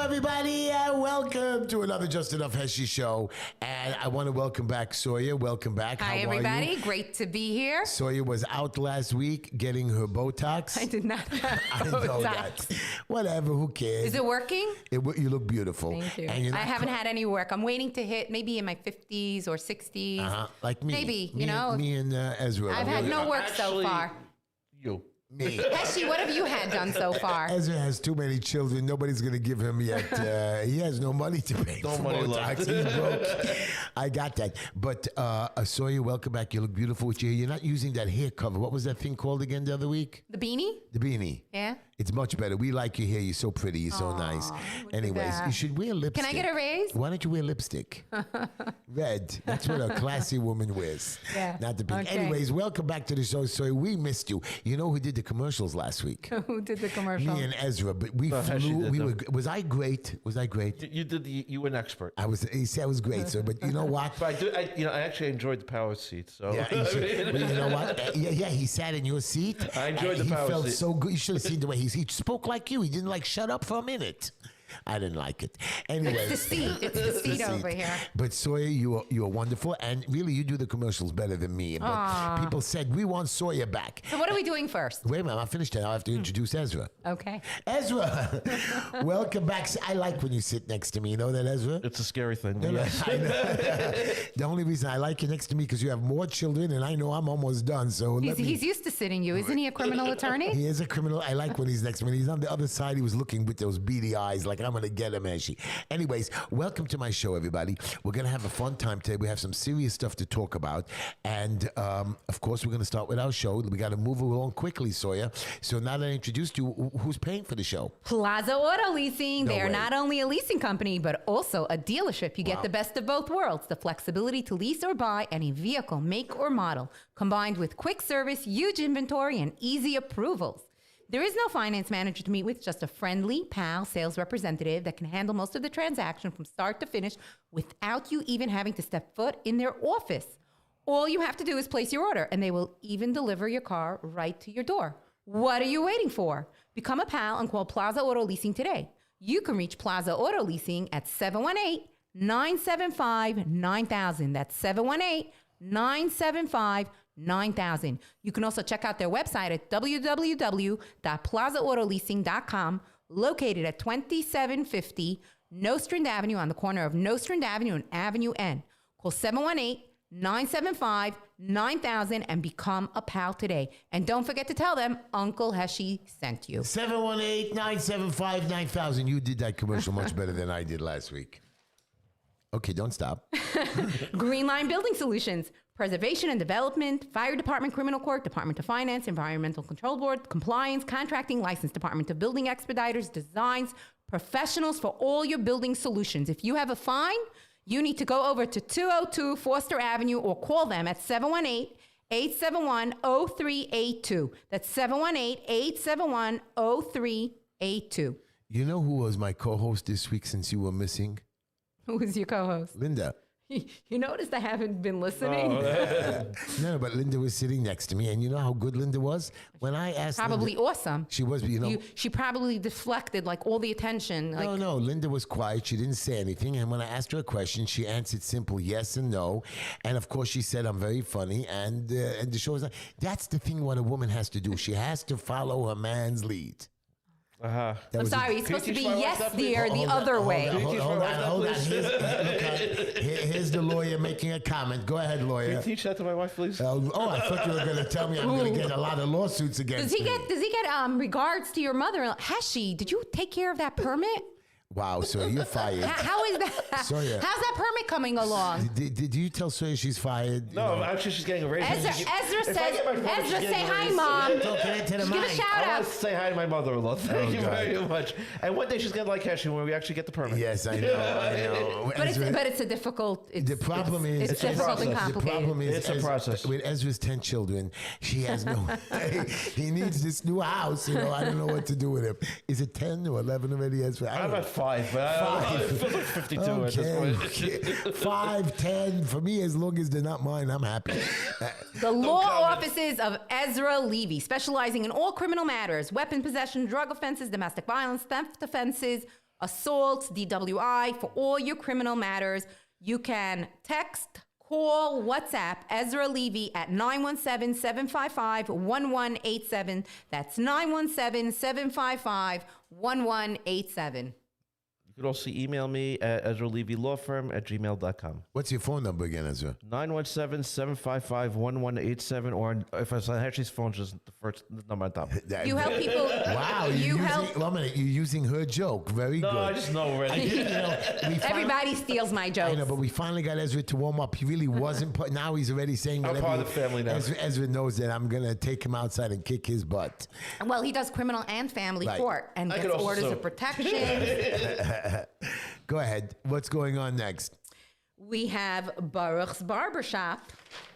everybody, and welcome to another Just Enough Heshy show. And I want to welcome back Sawyer. Welcome back. Hi, How everybody. Are you? Great to be here. Sawyer was out last week getting her Botox. I did not have I know that. Whatever, who cares? Is it working? You look beautiful. Thank you. And I haven't had any work. I'm waiting to hit maybe in my 50s or 60s. like me. Maybe, Me and Ezra. I've had no work so far. You. Me. Heshy, what have you had done so far? Ezra has too many children. Nobody's going to give him yet. He has no money to pay for Botox. He's broke. I got that. But Sawyer, welcome back. You look beautiful with your hair. You're not using that hair cover. What was that thing called again the other week? The beanie? The beanie. Yeah. It's much better. We like your hair. You're so pretty. You're so nice. Anyways, you should wear lipstick. Can I get a raise? Why don't you wear lipstick? Red. That's what a classy woman wears. Yeah. Not the pink. Okay. Anyways, welcome back to the show. So we missed you. You know who did the commercials last week? Who did the commercial? Me and Ezra. But we Heshy flew. did We them. were. Was I great? Was I great? You were an expert. I was. He said I was great, sir. But you know what? But I actually enjoyed the power seat. So Yeah, but you know what? Yeah, he sat in your seat. I enjoyed and the power He felt seat. so good. You should have seen the way he spoke like you. He didn't like shut up for a minute. I didn't like it. Anyway, It's the seat. It's the seat over here. But Sawyer, you are wonderful, and really, you do the commercials better than me. But people said we want Sawyer back. So what are we doing first? Wait a minute, I'm finished. I'll have to introduce Ezra. Okay. Ezra, welcome back. I like when you sit next to me. You know that, Ezra? It's a scary thing. No, no, Yes. I know. The only reason I like you next to me because you have more children, and I know I'm almost done. So He's used to sitting you. Isn't he a criminal attorney? He is a criminal. I like when he's next to me. He's on the other side. He was looking with those beady eyes, like I'm gonna get him, Heshy. Anyways, welcome to my show, everybody. We're gonna have a fun time today. We have some serious stuff to talk about, and of course, we're gonna start with our show. We got to move along quickly, Sawyer. So now that I introduced you, who's paying for the show? Plaza Auto Leasing. No They're way. not only a leasing company, but also a dealership. You Wow. get the best of both worlds, the flexibility to lease or buy any vehicle, make or model, combined with quick service, huge inventory, and easy approvals. There is no finance manager to meet with, just a friendly pal sales representative that can handle most of the transaction from start to finish without you even having to step foot in their office. All you have to do is place your order, and they will even deliver your car right to your door. What are you waiting for? Become a pal and call Plaza Auto Leasing today. You can reach Plaza Auto Leasing at 718-975-9000. That's 718-975-9000. You can also check out their website at www.plazaautoleasing.com, located at 2750 Nostrand Avenue on the corner of Nostrand Avenue and Avenue N. Call 718-975-9000 and become a pal today. And don't forget to tell them Uncle Heshy sent you. 718-975-9000. You did that commercial much better than I did last week. Okay, don't stop. Green Line Building Solutions, Preservation and Development, Fire Department, Criminal Court, Department of Finance, Environmental Control Board, Compliance, Contracting, License, Department of Building Expediters, Designs, professionals for all your building solutions. If you have a fine, you need to go over to 202 Foster Avenue or call them at 718-871-0382. That's 718-871-0382. You know who was my co-host this week since you were missing? Who is your co-host? Linda. You noticed I haven't been listening? No, but Linda was sitting next to me, and you know how good Linda was? When I asked Probably Linda, awesome. she was, you know. She probably deflected like all the attention. Like, No, Linda was quiet. She didn't say anything. And when I asked her a question, she answered simple yes and no. And of course, she said, I'm very funny. And the show was like, that's the thing what a woman has to do. She has to follow her man's lead. That I'm was sorry, a- it's supposed to teach be my wife yes, that, please? dear, the other way. Hold on. Here's the lawyer making a comment. Go ahead, Can lawyer. you teach that to my wife, please? I thought you were going to tell me I'm going to get a lot of lawsuits against Does he me. get regards to your mother? Heshy, did you take care of that permit? Wow, so you're fired. How is that? Sawyer. How's that permit coming along? Did you tell Sawyer she's fired? You No, know? actually, she's getting a raise. Ezra If I says, get my phone, she's Ezra, getting say a hi, raise. Mom. Talking into the Give a mic. shout I out. want to say hi to my mother-in-law. Thank you God. very much. And one day she's going to like Heshy when we actually get the permit. Yes, I know. But Ezra- it's a difficult. the problem is it's difficult and process. The complicated. problem is It's a process. With Ezra's 10 children, she has no. He needs this new house. You know, I don't know what to do with him. Is it 10 or 11 already, Ezra? I I'm don't at 5, but I feel like 52 at this point. Okay. 5, 10. For me, as long as they're not mine, I'm happy. The law offices of Ezra Levy, specializing in all criminal matters, weapon possession, drug offenses, domestic violence, theft offenses, assaults, DWI, for all your criminal matters. You can text, call, WhatsApp Ezra Levy at 917-755-1187. That's 917-755-1187. You could also email me at EzraLevyLawFirm@gmail.com. What's your phone number again, Ezra? 917-755-1187, or if I saw Heshy's phone, just the first number on top. You help people. Wow, You help. One minute, you're using her joke. Very No, good. I just know already. Everybody steals my I jokes. know, but we finally got Ezra to warm up. He really wasn't. Now he's already saying I'm whatever. part of the family now. Ezra knows that I'm gonna take him outside and kick his butt. Well, he does criminal and family Right. court and I gets could also orders sue. of protection. Go ahead. What's going on next? We have Baruch's Barbershop,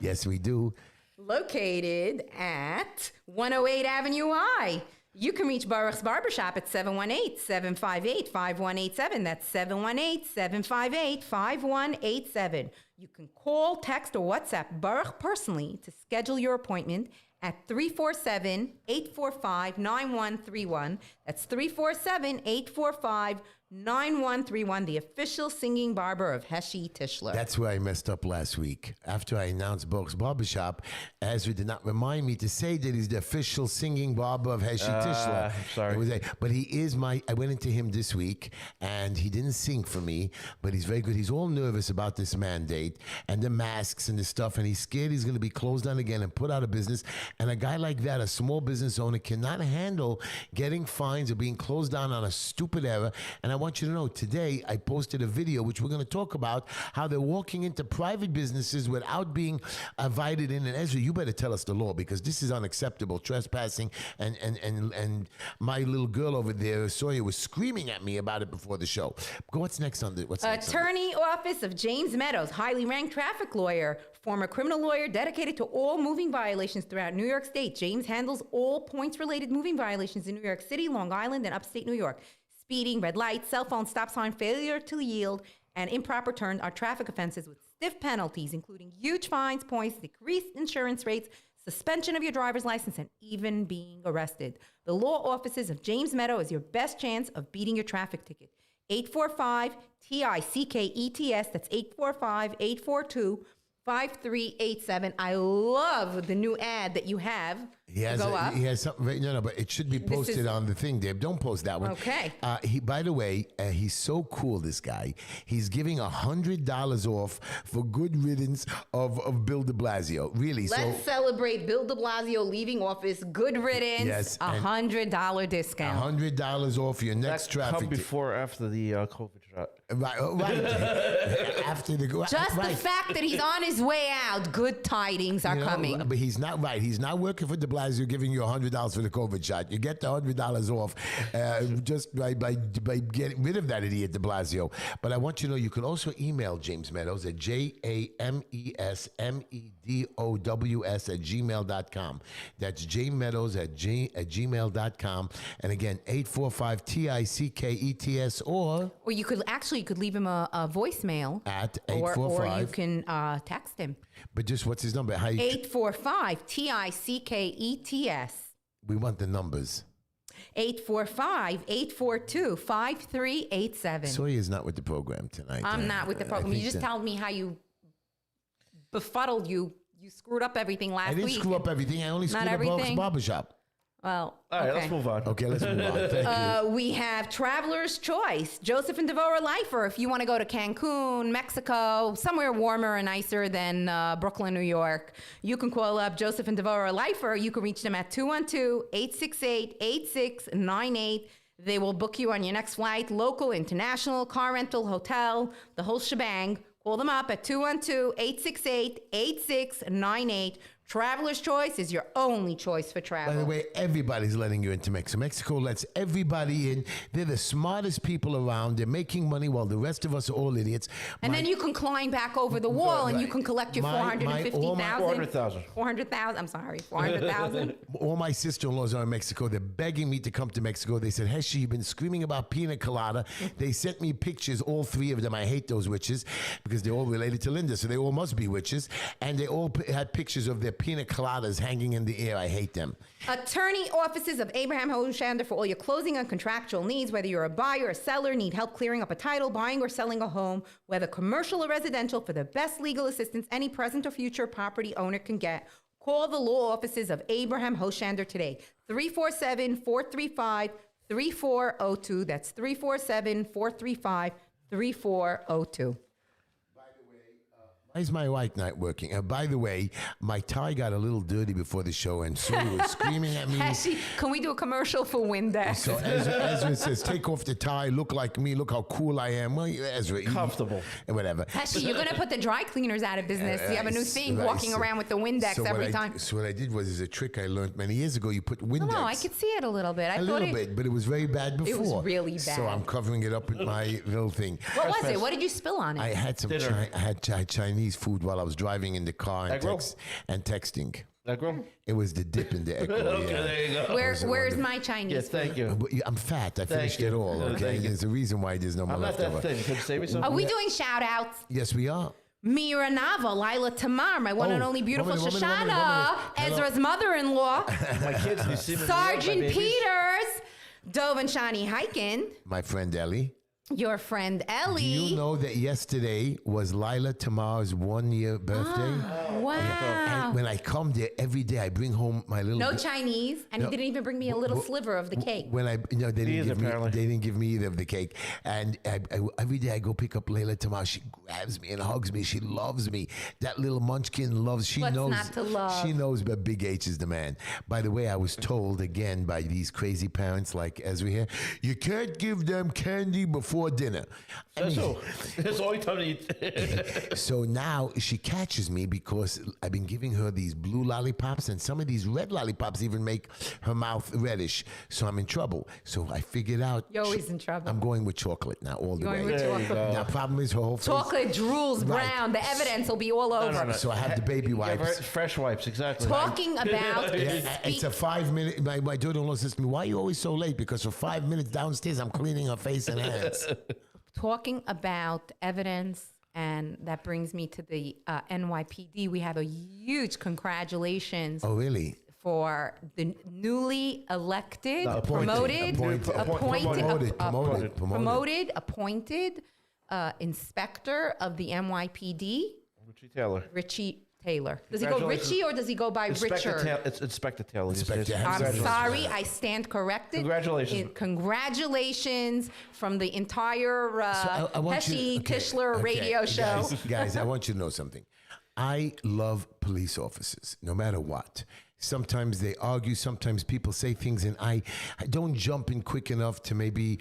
Yes, we do. located at 108 Avenue I. You can reach Baruch's Barbershop at 718-758-5187. That's 718-758-5187. You can call, text, or WhatsApp Baruch personally to schedule your appointment at 347-845-9131. That's 347-845-9131, the official singing barber of Heshy Tischler. That's where I messed up last week. After I announced Bork's Barbershop, Ezra did not remind me to say that he's the official singing barber of Heshy Tischler. Sorry. But he is I went into him this week, and he didn't sing for me, but he's very good. He's all nervous about this mandate and the masks and the stuff, and he's scared he's going to be closed down again and put out of business. And a guy like that, a small business owner, cannot handle getting fines or being closed down on a stupid error. And I want you to know, today I posted a video, which we're going to talk about, how they're walking into private businesses without being invited in. And Ezra, you better tell us the law, because this is unacceptable, trespassing. And my little girl over there, Sawyer, was screaming at me about it before the show. What's next on the... What's next on the- Attorney Office of James Meadows, highly ranked traffic lawyer, former criminal lawyer dedicated to all moving violations throughout New York State. James handles all points-related moving violations in New York City, Long Island, and upstate New York. Speeding, red light, cell phone, stop sign, failure to yield, and improper turns are traffic offenses with stiff penalties, including huge fines, points, decreased insurance rates, suspension of your driver's license, and even being arrested. The law offices of James Meadow is your best chance of beating your traffic ticket. 845-TICKETS. That's 845-842-5387. I love the new ad that you have. He has, he has something very, no, but it should be posted on the thing, Dave. Don't post that one. Okay. By the way, he's so cool, this guy. He's giving $100 off for good riddance of Bill de Blasio. Really. Let's celebrate Bill de Blasio leaving office. Good riddance. Yes, $100 discount. $100 off your next Come traffic. before or after the COVID shot. Right. After the... Just right. the fact that he's on his way out, good tidings are You know, coming. But he's not right. He's not working for de Blasio giving you $100 for the COVID shot. You get the $100 off just by getting rid of that idiot de Blasio. But I want you to know you can also email James Meadows at JamesMeadows@gmail.com. That's jmeadows at gmail.com. And again, 845-TICKETS Or you could leave him a voicemail at or 845. you can text him. But just what's his number? How you, 845-TICKETS. we want the numbers. 845-842-5387. Sawyer's not with the program tonight. I'm not with the program. You just told me how you befuddled you. You screwed up everything last I didn't week. screw up everything. I only screwed up Bork's everything. Barbershop. Well, All right, okay. let's move on. Okay, let's move on. Thank you. We have Traveler's Choice, Joseph and Devora Lifer. If you want to go to Cancun, Mexico, somewhere warmer and nicer than Brooklyn, New York, you can call up Joseph and Devora Lifer. You can reach them at 212-868-8698. They will book you on your next flight, local, international, car rental, hotel, the whole shebang. Call them up at 212-868-8698. Traveler's Choice is your only choice for travel. By the way, everybody's letting you into Mexico. Mexico lets everybody in. They're the smartest people around. They're making money while the rest of us are all idiots. And then you can climb back over the wall and you can collect your My- my- all my- 450,000. 400,000. 400,000. I'm sorry, 400,000. All my sister-in-laws are in Mexico. They're begging me to come to Mexico. They said, Heshy, you've been screaming about pina colada. They sent me pictures, all three of them. I hate those witches because they're all related to Linda, so they all must be witches. And they all had pictures of their pina coladas hanging in the air. I hate them. Attorney offices of Abraham Hoshander for all your closing and contractual needs, whether you're a buyer or seller, need help clearing up a title, buying or selling a home, whether commercial or residential, for the best legal assistance any present or future property owner can get. Call the law offices of Abraham Hoshander today. 347-435-3402. That's 347-435-3402. Why is my mic not working? By the way, my tie got a little dirty before the show, and Sue was screaming at me. Heshy, can we do a commercial for Windex? So Ezra says, take off the tie, look like me, look how cool I am. Well, Ezra. Comfortable. And whatever. Heshy, you're going to put the dry cleaners out of business. You have a new thing, Right, walking around with the Windex every time. So what I did was, is a trick I learned many years ago. You put Windex. No, I could see it a little bit. a little bit, but it was very bad before. was really So bad. I'm covering it up with my little thing. What was it? What did you spill on it? I had some I had Chinese food while I was driving in the car and, Egg roll? and texting. Negro? It was the dip in the egg roll. Okay, Yeah. there you go. Where's my Chinese Yes, thank you. But I'm fat. I finished you. it all. Thank Okay, you. there's a reason why there's no more I'm not leftover. that thin. Can you save me some? Are we doing shout outs? Yes, we are. Mira Nava, Lila Tamar, my one and only beautiful woman. Shoshana, Hello. Ezra's mother-in-law, My kids, you see me in New York, my Sergeant babies? Peters, Dove and Shani Hiken, My friend Ellie. your friend Ellie. Do you know that yesterday was Lila Tamar's 1-year birthday? Wow. And when I come there every day, I bring home my little. No Chinese, and No. he didn't even bring me a little sliver of the cake. When they is, apparently. didn't give me either of the cake. And every day I go pick up Layla Tamar. She grabs me and hugs me. She loves me. That little munchkin loves. She What's knows. not to love? She knows that Big H is the man. By the way, I was told again by these crazy parents like Ezra here, you can't give them candy before dinner. I That's mean, all. That's all you tell me to eat. so now she catches me because I've been giving her these blue lollipops, and some of these red lollipops even make her mouth reddish. So I'm in trouble. So I figured out. You're always in trouble. I'm going with chocolate now all the Going way. with There you chocolate. go. Now, problem is her whole face. Chocolate drools Right. brown. The evidence will be all over. no. So I have the baby Give her wipes. fresh wipes, exactly. Talking about It's a 5-minute. My daughter-in-law says to me, "Why are you always so late?" Because for 5 minutes downstairs, I'm cleaning her face and hands. talking about evidence, and that brings me to the NYPD. We have a huge congratulations Oh, really? for the newly elected, Appointed. appointed inspector of the NYPD, Richie Taylor. Richie Taylor. Does he go Congratulations. Richie or does he go by Richard? It's Inspector Taylor. Inspector I'm Congratulations. sorry, I stand corrected. Congratulations. Congratulations from the entire I want you- Heshy okay, Tischler okay, radio show. Guys, I want you to know something. I love police officers, no matter what. Sometimes they argue. Sometimes people say things, and I don't jump in quick enough to maybe,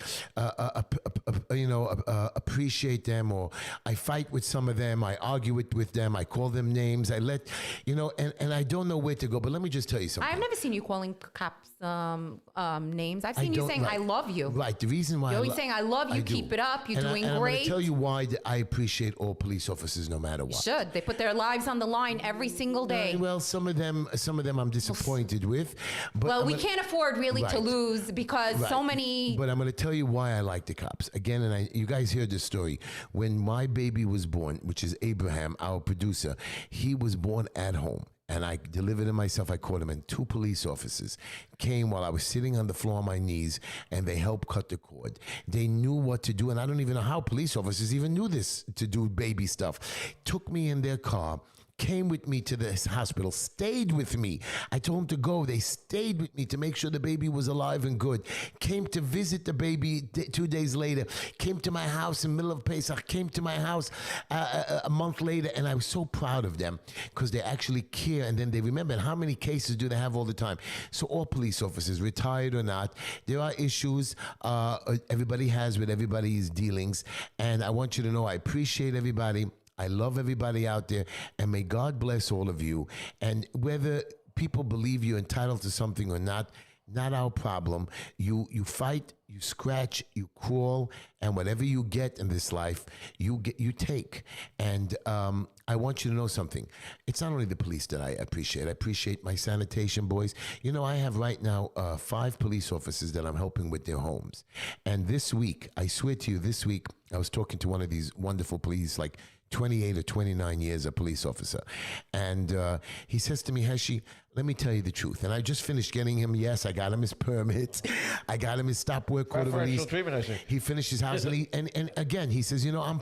appreciate them. Or I fight with some of them. I argue with them. I call them names. I let, and I don't know where to go. But let me just tell you something. I've never seen you calling cops names. I've seen you don't saying, like- I love you. Right. The reason why You're always saying, I love you, do. keep it up, you're And doing I'm going great. to tell you why I appreciate all police officers, no matter what. Should. They put their lives on the line every single day. Well, some of them I'm disappointed with. But Well, I'm we gonna- can't afford really to Right. lose because so Right. many. But I'm going to tell you why I like the cops. Again, and you guys heard this story. When my baby was born, which is Abraham, our producer, he was born at home. And I delivered him myself. I caught him, and 2 police officers came while I was sitting on the floor on my knees, and they helped cut the cord. They knew what to do, and I don't even know how police officers even knew this, to do baby stuff. Took me in their car, came with me to the hospital, stayed with me. I told them to go. They stayed with me to make sure the baby was alive and good. Came to visit the baby 2 days later. Came to my house in the middle of Pesach. Came to my house a month later, and I was so proud of them because they actually care, and then they remember. And how many cases do they have all the time? So all police officers, retired or not, there are issues everybody has with everybody's dealings, and I want you to know I appreciate everybody. I love everybody out there, and may God bless all of you. And whether people believe you're entitled to something or not our problem. You fight, you scratch, you crawl, and whatever you get in this life, you take. And I want you to know something. It's not only the police that I appreciate. I appreciate my sanitation boys. I have right now 5 police officers that I'm helping with their homes. And this week, I swear to you, I was talking to one of these wonderful police like 28 or 29 years a police officer. And he says to me, Heshy, let me tell you the truth. And I just finished getting him, yes, I got him his permit. I got him his stop work order release. Treatment, I think. He finished his house. And again, he says, I'm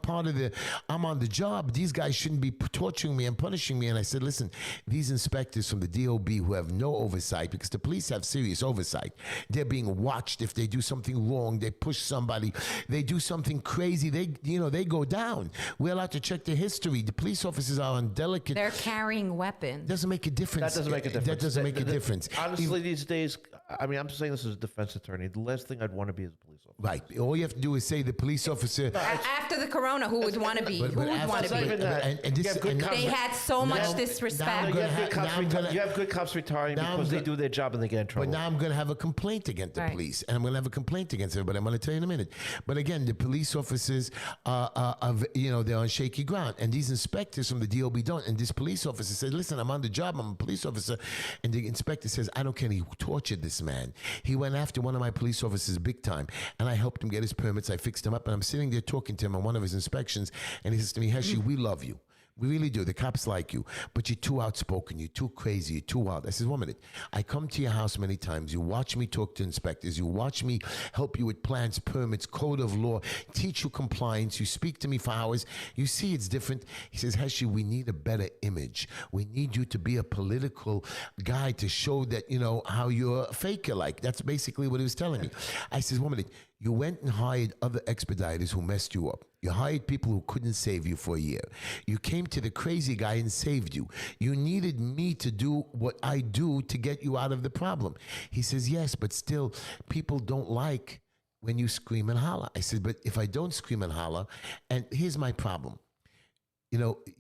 I'm on the job. These guys shouldn't be torturing me and punishing me. And I said, listen, these inspectors from the DOB who have no oversight, because the police have serious oversight. They're being watched. If they do something wrong, they push somebody, they do something crazy, they go down. We're allowed to check the history. The police officers are on delicate. They're carrying weapons. Doesn't make a difference. That doesn't make a difference. That doesn't make a difference. Honestly, these days, I mean, I'm saying this as a defense attorney. The last thing I'd want to be is a police officer. Right. All you have to do is say the police officer. After the corona, who would want to be? Who would want to be? They had so much disrespect. You have good cops retiring because they do their job and they get in trouble. But now I'm going to have a complaint against the police, and I'm going to have a complaint against everybody. I'm going to tell you in a minute. But again, the police officers they're on shaky ground, and these inspectors from the DOB don't. And this police officer said, "Listen, I'm on the job. I'm a police officer," and the inspector says, "I don't care." He tortured this man. He went after one of my police officers big time, and I helped him get his permits. I fixed him up, and I'm sitting there talking to him on one of his inspections, and he says to me, Heshy, we love you. We really do. The cops like you, but you're too outspoken. You're too crazy. You're too wild. I says, 1 minute. I come to your house many times. You watch me talk to inspectors. You watch me help you with plans, permits, code of law, teach you compliance. You speak to me for hours. You see it's different. He says, Heshy, we need a better image. We need you to be a political guy to show that, how you're a faker like. That's basically what he was telling me. I says, 1 minute. You went and hired other expediters who messed you up. You hired people who couldn't save you for a year. You came to the crazy guy and saved you. You needed me to do what I do to get you out of the problem. He says, yes, but still, people don't like when you scream and holler. I said, but if I don't scream and holler, and here's my problem.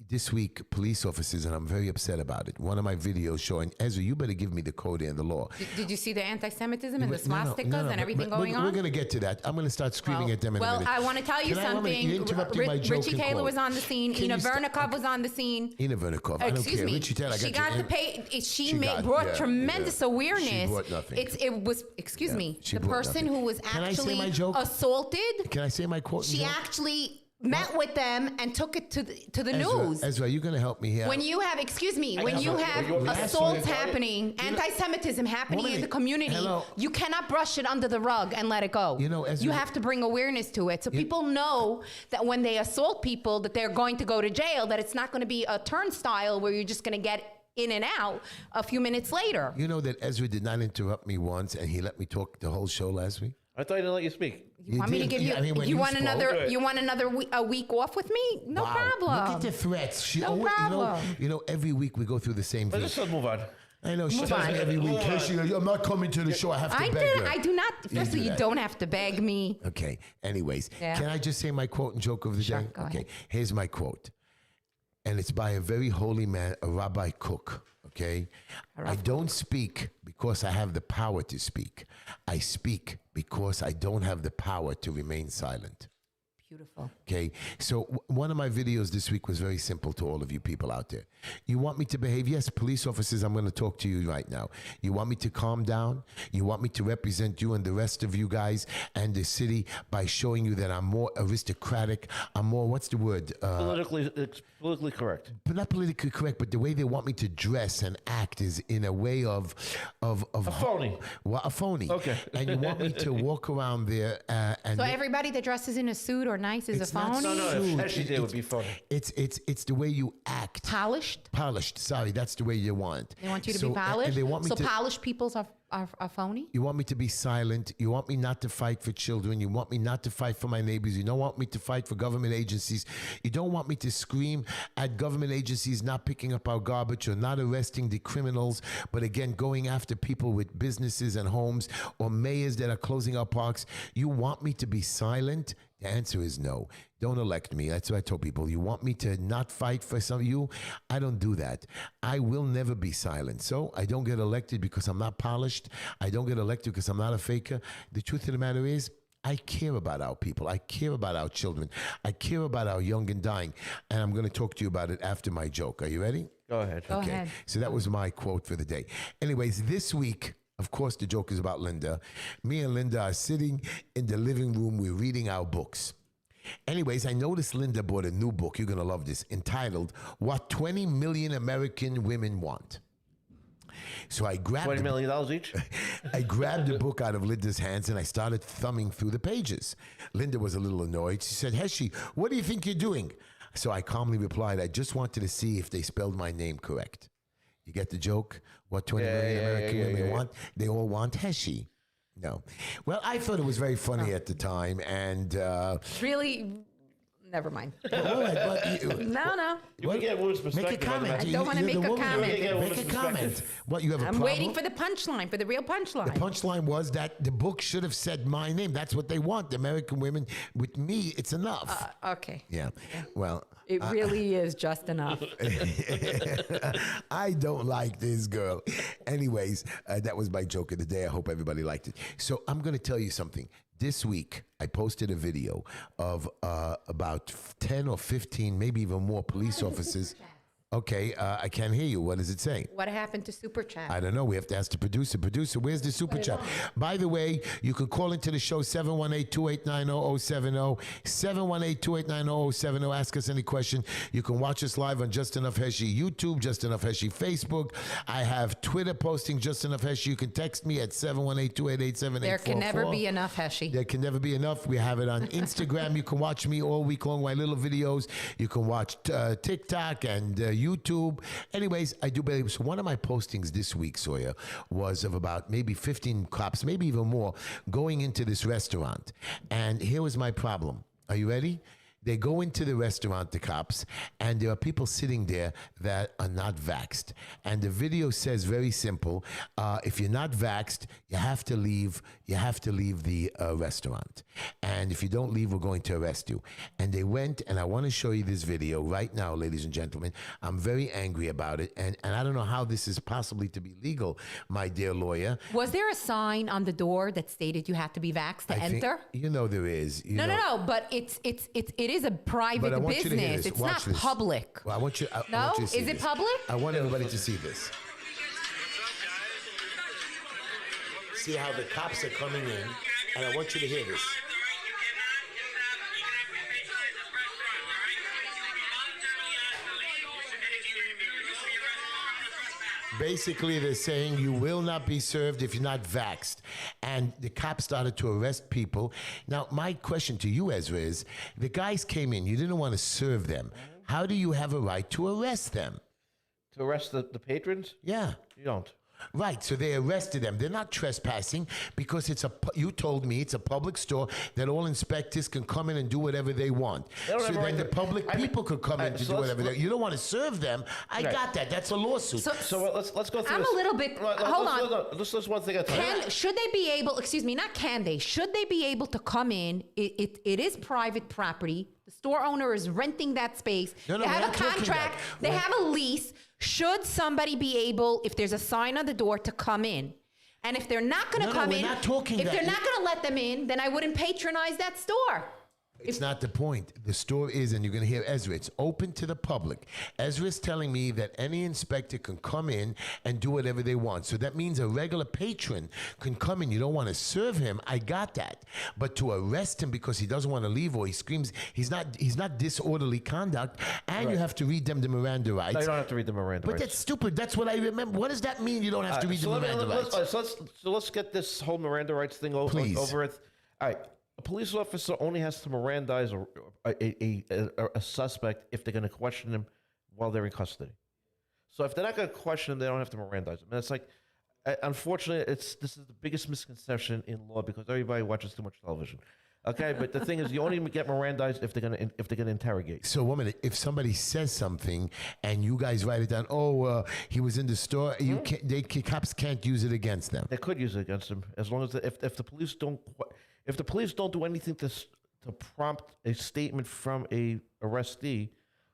This week, police officers, and I'm very upset about it. One of my videos showing, Ezra, you better give me the code and the law. Did you see the anti-Semitism and the swastikas and everything going on? We're going to get to that. I'm going to start screaming at them in a minute. Well, I want to tell you something. Richie Taylor was on the scene. Ina Vernikov was on the scene. Ina Vernikov. I don't care. Richie Taylor, she got to pay. She brought tremendous awareness. She brought nothing. It was, excuse me, the person who was actually assaulted. Can I say my quote? She actually met with them and took it to the news. Ezra, you're going to help me here. When you have, when you have assaults happening, anti-Semitism happening in the community, you cannot brush it under the rug and let it go. Ezra, you have to bring awareness to it so people know that when they assault people, that they're going to go to jail, that it's not going to be a turnstile where you're just going to get in and out a few minutes later. You know that Ezra did not interrupt me once, and he let me talk the whole show last week? I thought he didn't let you speak. You want me to give you? You want another week off with me? No problem. Look at the threats. No problem. Every week we go through the same thing. Let's just move on. I know. She tells me every week, I'm not coming to the show. I have to beg her. I do not. Firstly, you don't have to beg me. Okay. Anyways, can I just say my quote and joke of the day? Go ahead. Here's my quote, and it's by a very holy man, a Rabbi Cook. Okay, I don't speak because I have the power to speak. I speak because I don't have the power to remain silent. Beautiful. Okay, so one of my videos this week was very simple to all of you people out there. You want me to behave? Yes, police officers, I'm going to talk to you right now. You want me to calm down? You want me to represent you and the rest of you guys and the city by showing you that I'm more aristocratic, I'm more, what's the word? Politically correct. But not politically correct, but the way they want me to dress and act is in a way of a phony. Well, a phony. Okay. And you want me to walk around there and... So everybody that dresses in a suit or nice is a phony? No, Heshy day would be phony. It's the way you act. Polished. Sorry, that's the way you want. They want you to be polished? They want me to, polished people are phony? You want me to be silent. You want me not to fight for children. You want me not to fight for my neighbors. You don't want me to fight for government agencies. You don't want me to scream at government agencies not picking up our garbage or not arresting the criminals, but again, going after people with businesses and homes or mayors that are closing our parks. You want me to be silent? The answer is no. Don't elect me. That's what I told people. You want me to not fight for some of you? I don't do that. I will never be silent. So I don't get elected because I'm not polished. I don't get elected because I'm not a faker. The truth of the matter is, I care about our people. I care about our children. I care about our young and dying. And I'm going to talk to you about it after my joke. Are you ready? Go ahead. Go ahead. So that was my quote for the day. Anyways, this week, of course, the joke is about Linda. Me and Linda are sitting in the living room. We're reading our books. Anyways, I noticed Linda bought a new book. You're going to love this, entitled What 20 Million American Women Want. So I grabbed $20 million each? I grabbed the book out of Linda's hands and I started thumbing through the pages. Linda was a little annoyed. She said, Heshy, what do you think you're doing? So I calmly replied, I just wanted to see if they spelled my name correct. You get the joke? What 20 million American women want? They all want Heshy. No. Well, I thought it was very funny at the time, and Really, never mind. No. You can get a woman's perspective. make a comment. I don't want to make a comment. Make a comment. What, you have a I'm problem? waiting for the punchline, for the real punchline. The punchline was that the book should have said my name. That's what they want. The American women. With me, it's enough. Okay. Yeah. Well, It really is just enough. I don't like this girl. Anyways, that was my joke of the day. I hope everybody liked it. So I'm going to tell you something. This week, I posted a video of about 10 or 15, maybe even more police officers. Okay, I can't hear you. What does it say? What happened to Super Chat? I don't know. We have to ask the producer. Producer, where's the super chat? By the way, you can call into the show 718-289-0070. 718-289-0070. Ask us any question. You can watch us live on Just Enough Heshy YouTube, Just Enough Heshy Facebook. I have Twitter posting Just Enough Heshy. You can text me at 718-288-7844. There can never be enough, Heshy. There can never be enough. We have it on Instagram. You can watch me all week long, my little videos. You can watch TikTok and YouTube. Anyways, I do believe. So one of my postings this week, Sawyer, was of about maybe 15 cops, maybe even more, going into this restaurant. And here was my problem. Are you ready? They go into the restaurant, the cops, and there are people sitting there that are not vaxxed. And the video says very simple, if you're not vaxxed, you have to leave the restaurant. And if you don't leave, we're going to arrest you. And they went, and I want to show you this video right now, ladies and gentlemen. I'm very angry about it, and I don't know how this is possibly to be legal, my dear lawyer. Was there a sign on the door that stated you had to be vaxxed to enter? You know there is. No. But it is a private I want you to hear business. this. It's Watch not this. public. Well, I want you to see Is it this. public? I want everybody to see this. See how the cops are coming in, and I want you to hear this. Basically, they're saying you will not be served if you're not vaxxed. And the cops started to arrest people. Now, my question to you, Ezra, is the guys came in. You didn't want to serve them. How do you have a right to arrest them? To arrest the patrons? Yeah. You don't. Right, so they arrested them. They're not trespassing because you told me it's a public store that all inspectors can come in and do whatever they want. So then the public people could come in to do whatever they want. You don't want to serve them. I got that. That's a lawsuit. So let's go through I'm this. a little bit. Hold on. Let's one thing at a time. Should they be able? Excuse me, not can they? Should they be able to come in? It is private property. The store owner is renting that space. No, they have we're a not talking contract. that. They have a lease. Should somebody be able, if there's a sign on the door, to come in? And if they're not going to come in, we're not talking if that. they're not going to let them in, then I wouldn't patronize that store. It's not the point. The store is, and you're going to hear Ezra, it's open to the public. Ezra is telling me that any inspector can come in and do whatever they want. So that means a regular patron can come in. You don't want to serve him. I got that. But to arrest him because he doesn't want to leave or he screams, he's not disorderly conduct. And you have to read them the Miranda rights. No, you don't have to read the Miranda rights. But that's stupid. That's what I remember. What does that mean? You don't have to read the Miranda rights. So let's get this whole Miranda rights thing over with. All right. A police officer only has to Mirandize a suspect if they're going to question him while they're in custody. So if they're not going to question him, they don't have to Mirandize him. And it's like, unfortunately, this is the biggest misconception in law because everybody watches too much television. Okay, but the thing is, you only get Mirandized if they're gonna interrogate. So, woman, if somebody says something and you guys write it down, he was in the store, cops can't use it against them. They could use it against them as long as if the police don't do anything to prompt a statement from a arrestee,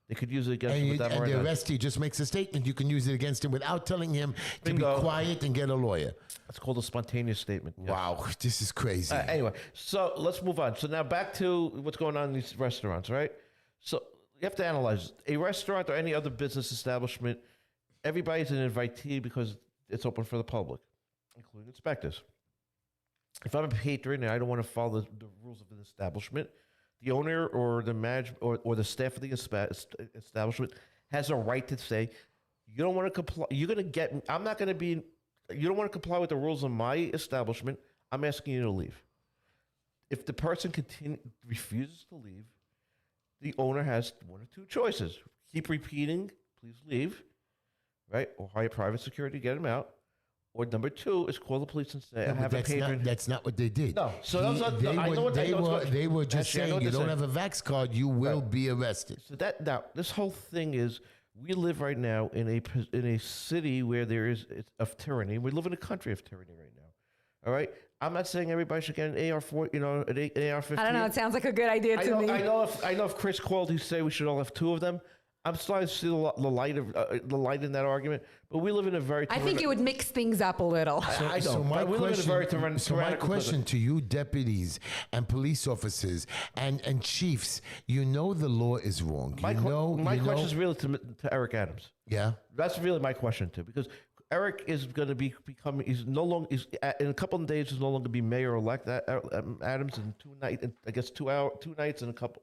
they could use it against him without and the arrestee just makes a statement. You can use it against him without telling him to be quiet and get a lawyer. That's called a spontaneous statement. Yes. Wow, this is crazy. Anyway, so let's move on. So now back to what's going on in these restaurants, right? So you have to analyze a restaurant or any other business establishment. Everybody's an invitee because it's open for the public, including inspectors. If I'm a patron and I don't want to follow the rules of an establishment, the owner or the manager or the staff of the establishment has a right to say, you don't want to comply. You're going to get. I'm not going to be. You don't want to comply with the rules of my establishment. I'm asking you to leave. If the person refuses to leave, the owner has one or two choices: keep repeating, "Please leave," right, or hire private security to get him out. Or number two is call the police and say, I have a patron. That's not what they did. No. So they were just saying, you don't have a vax card, you will be arrested. So now, this whole thing is, we live right now in a city where there is of tyranny. We live in a country of tyranny right now. All right? I'm not saying everybody should get an AR-4, an AR-15. I don't know. It sounds like a good idea to me. I know if Chris called, he'd say we should all have two of them. I'm starting to see the light in that argument, but we live in a very. I think it would mix things up a little. My question to you, deputies and police officers and chiefs, you know the law is wrong. My question is really to Eric Adams. Yeah, that's really my question too, because Eric is going to become. He's no longer. In a couple of days, he's no longer be mayor-elect Adams in 2 nights. I guess 2 nights and a couple.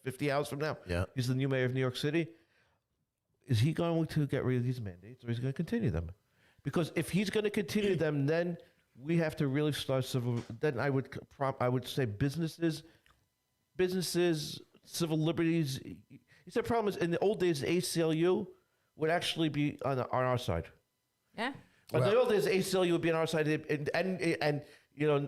50 hours from now. Yeah, he's the new mayor of New York City. Is he going to get rid of these mandates, or is he going to continue them? Because if he's going to continue them, then we have to really start civil. Then I would say businesses, civil liberties. You said problem is in the old days, the ACLU would actually be on our side. Yeah. But the old days, ACLU would be on our side, and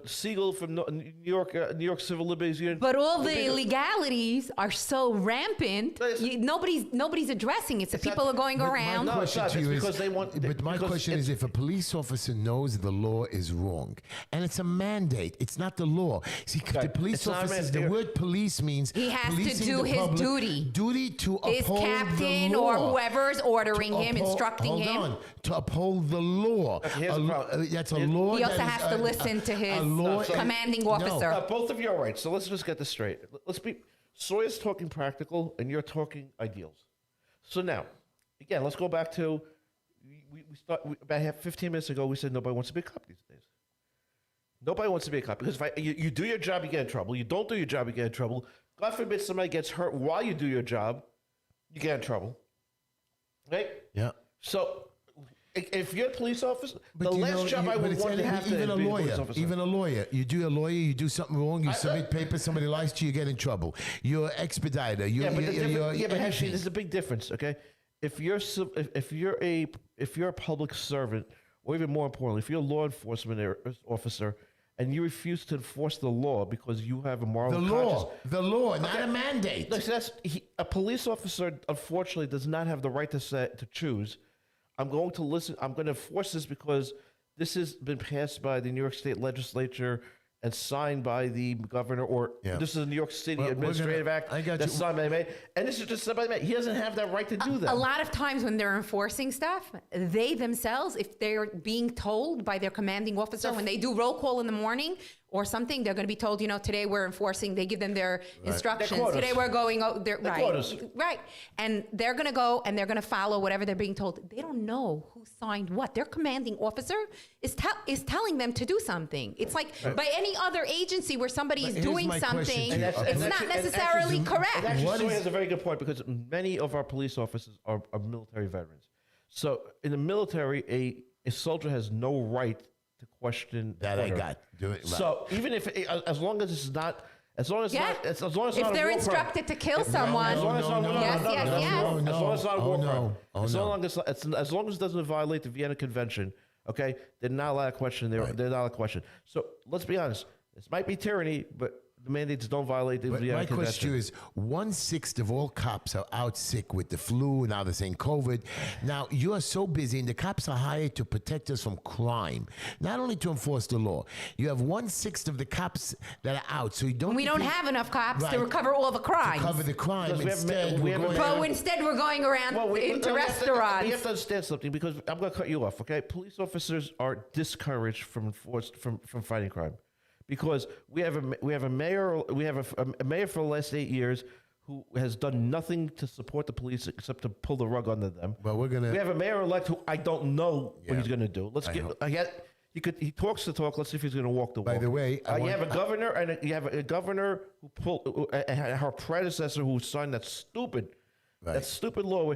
Siegel from New York Civil Liberties Union. But all the illegalities are so rampant. Nobody's addressing it. So people are going around. My question to you is, my question is, if a police officer knows the law is wrong, and it's a mandate, it's not the law. See, the police officers, the word police means he has to do his duty. Duty to his uphold captain the law. or whoever's ordering him, instructing him. Hold on. To uphold the law. That's a law. He also has to listen to his commanding officer. Both of you are right. So let's just get this straight. Sawyer's talking practical, and you're talking ideals. So now, again, let's go back to about 15 minutes ago. We said nobody wants to be a cop these days. Nobody wants to be a cop because if you do your job, you get in trouble. You don't do your job, you get in trouble. God forbid somebody gets hurt while you do your job, you get in trouble. Right? Yeah. So. If you're a police officer, the last job I would want to have even a lawyer, you do something wrong, you submit papers, somebody lies to you, get in trouble. You're an expediter. But Heshy, there's a big difference. Okay, if you're a public servant, or even more importantly, if you're a law enforcement officer and you refuse to enforce the law because you have a moral conscience, the law, not a mandate. A police officer, unfortunately, does not have the right to choose. I'm going to listen. I'm going to enforce this because this has been passed by the New York State Legislature and signed by the governor, or this is a New York City Administrative Act that's signed by the mayor. And this is just signed by the mayor. He doesn't have that right to do that. A lot of times when they're enforcing stuff, they themselves, if they're being told by their commanding officer, when they do roll call in the morning or something, they're going to be told, today we're enforcing. They give them their instructions. Today we're going. Right. And they're going to go and they're going to follow whatever they're being told. They don't know who signed what. Their commanding officer is telling them to do something. It's like by any other agency where somebody is doing something, it's not necessarily correct. Actually, Soy has a very good point because many of our police officers are military veterans. So in the military, a soldier has no right to question that. Order. I got do it right. So even if as long as it's not as long as if they're instructed to kill someone, as long as it's not a war crime, as long as it doesn't violate the Vienna Convention, okay, they're not allowed to question. They're not allowed to question. So let's be honest. This might be tyranny, but the mandates don't violate the Vienna Convention. My question is, 1/6 of all cops are out sick with the flu, now they're saying COVID. Now, you are so busy, and the cops are hired to protect us from crime, not only to enforce the law. You have 1/6 of the cops that are out, so you don't... We don't have enough cops to recover all the crimes. To cover the crime. Instead, we're going around into restaurants. You have to understand something, because I'm going to cut you off, okay? Police officers are discouraged from fighting crime. Because we have a mayor for the last 8 years who has done nothing to support the police except to pull the rug under them. But we have a mayor-elect who I don't know what he's going to do. He talks the talk. Let's see if he's going to walk the walk. By the way, you have a governor and you have a governor who pulled her predecessor who signed that stupid, law.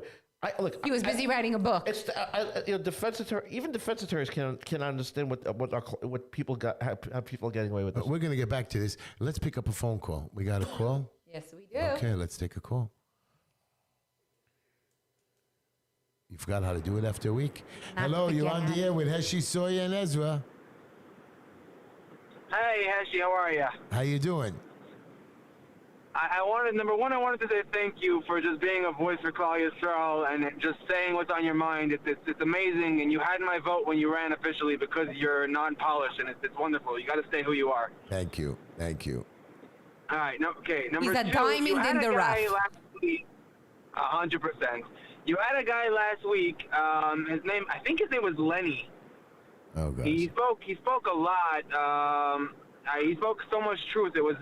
Look, He was busy writing a book. It's defense attorney. Even defense attorneys can understand what people got how people are getting away with this. we're going to get back to this. Let's pick up a phone call. We got a call? Yes, we do. Okay, let's take a call. You forgot how to do it after a week? Not Hello, to you're forget on how the air with Heshy, Sawyer, and Ezra. Hey, Heshy, how are you? How you doing? I wanted, number one, I wanted to say thank you for just being a voice for Claudia Stroll and just saying what's on your mind. It's amazing, and you had my vote when you ran officially because you're non-polished, and it's wonderful. You got to stay who you are. Thank you. Thank you. All right, number He's a two, diamond you had in the a guy rough. last week, 100%. You had a guy last week, I think his name was Lenny. Oh, gosh. He spoke a lot. He spoke so much truth. It was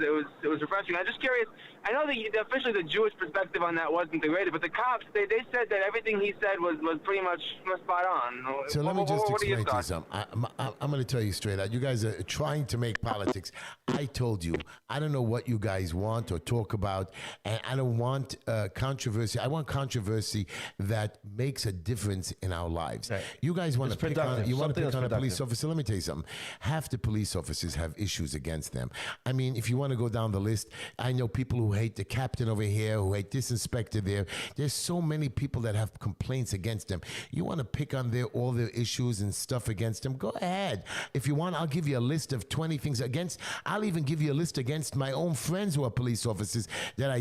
refreshing. I'm just curious. I know that officially the Jewish perspective on that wasn't the greatest, but the cops they said that everything he said was pretty much spot on. So let me just what are your explain to you thoughts? something. I'm going to tell you straight out. You guys are trying to make politics. I told you, I don't know what you guys want or talk about, and I don't want controversy. I want controversy that makes a difference in our lives. Right. You guys want to pick on productive. Something that's a police productive. officer. Let me tell you something. Half the police officers have issues against them. I mean, if you want to go down the list, I know people who hate the captain over here, who hate this inspector there. There's so many people that have complaints against them. You want to pick on all their issues and stuff against them? Go ahead. If you want, I'll give you a list of 20 things against. I'll even give you a list against my own friends who are police officers that I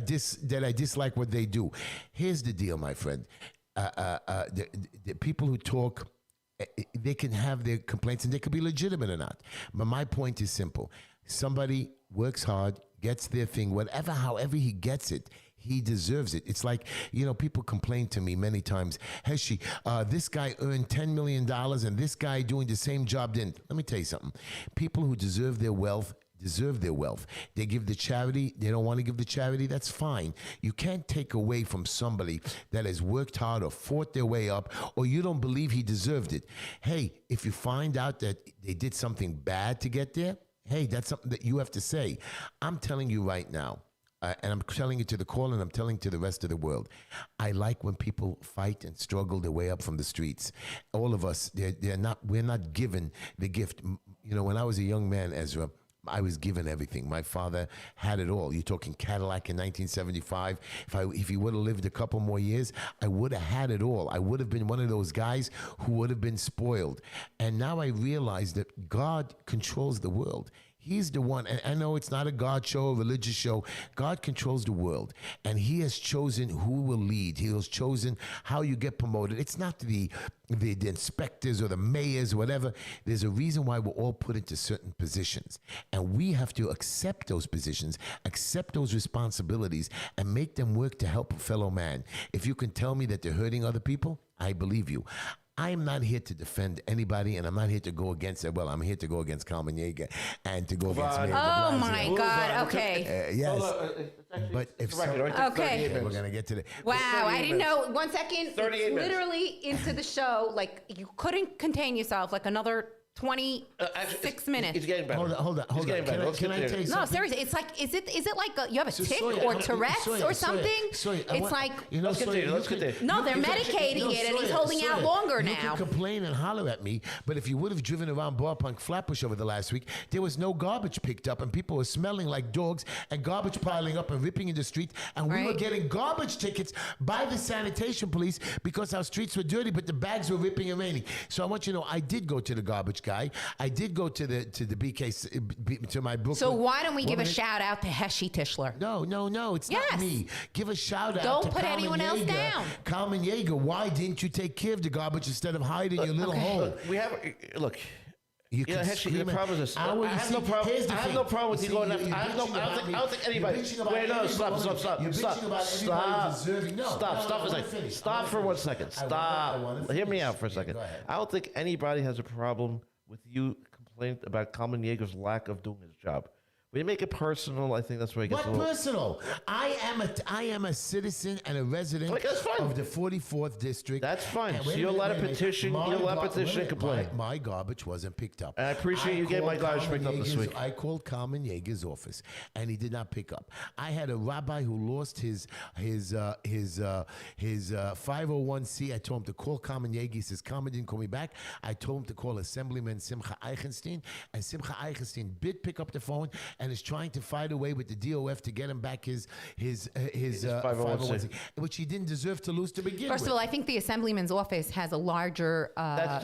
dislike what they do. Here's the deal, my friend. The people who talk, they can have their complaints and they could be legitimate or not. But my point is simple. Somebody works hard, gets their thing, however he gets it, he deserves it. It's like, people complain to me many times, Heshy, this guy earned $10 million and this guy doing the same job didn't. Let me tell you something. People who deserve their wealth deserve their wealth. They give the charity. They don't want to give the charity. That's fine. You can't take away from somebody that has worked hard or fought their way up, or you don't believe he deserved it. Hey, if you find out that they did something bad to get there, hey, that's something that you have to say. I'm telling you right now, and I'm telling it to the call, and I'm telling to the rest of the world. I like when people fight and struggle their way up from the streets. All of us, we're not given the gift. When I was a young man, Ezra, I was given everything. My father had it all. You're talking Cadillac in 1975. If he would have lived a couple more years, I would have had it all. I would have been one of those guys who would have been spoiled. And now I realize that God controls the world. He's the one, and I know it's not a God show, a religious show. God controls the world, and He has chosen who will lead. He has chosen how you get promoted. It's not the inspectors or the mayors or whatever. There's a reason why we're all put into certain positions, and we have to accept those positions, accept those responsibilities, and make them work to help a fellow man. If you can tell me that they're hurting other people, I believe you. I'm not here to defend anybody, and I'm not here to go against it. Well, I'm here to go against Carmen Yeager and to go against Mayor de Blasio. Oh my God! Okay. Yes. But if Okay. we're going to get to the... Wow, I didn't know. 1 second. 38 It's minutes. literally into the show. Like you couldn't contain yourself. Like another 26 minutes. It's getting better. Hold on. getting better. Let's Can I continue. tell you No, something? seriously. It's like, is it like you have a tick Sawyer, or Tourette's Sawyer, or something? Sawyer, It's like, Let's continue, let's continue. no, they're medicating it and he's holding out longer You now. can complain and holler at me, but if you would have driven around Bar Punk Flatbush over the last week, there was no garbage picked up and people were smelling like dogs and garbage piling up and ripping in the street, and we were Right. getting garbage tickets by the sanitation police because our streets were dirty, but the bags were ripping and raining. So I want you to know, I did go to the garbage guy. I did go to the BK, to my book. So why don't we give a shout out to Heshy Tischler? No, it's Yes. not me. Give a shout out Don't to put Carmen anyone else Yeager. down. Carmen Yeager, why didn't you take care of the garbage instead of hiding your little hole? We have look. You Yeah, can Heshy, scream the at- problem is this. I would- I have see, no problem. here's the I have thing. no problem with See, you going you're after. I bitching don't about think me. anybody. You're bitching about Wait, no, every stop. woman. You're bitching about everybody deserving. No, Stop for a I wanna second. finish. Stop for 1 second. I wanna Stop. Hear me finish. out for a Yeah, second. go ahead. I don't think anybody has a problem with you complaining about Carmen Yeager's lack of doing his job. When you make it personal, I think that's where it gets What a little... personal? I am a citizen and a resident Like, that's fine. of the 44th district. That's fine. And So wait a you're minute, allowed wait a to minute. petition. My You're allowed to gar- petition wait a and minute. complain. My garbage wasn't picked up. And I appreciate you getting my called garbage picked up Carmen this Yeager's- week. I called Carmen Yeager's office, and he did not pick up. I had a rabbi who lost his 501c. I told him to call Carmen Yeager. He says Carmen didn't call me back. I told him to call Assemblyman Simcha Eichenstein, and Simcha Eichenstein did pick up the phone and is trying to fight away with the DOF to get him back his 501c, which he didn't deserve to lose to begin First with. of all, I think the Assemblyman's office has a larger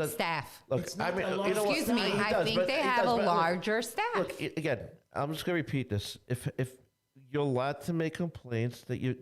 staff. Look, It's not I mean, a lot you know of- what? Excuse me, He I does, think but they he have does, a but larger staff. Look, again, I'm just going to repeat this. If you're allowed to make complaints that your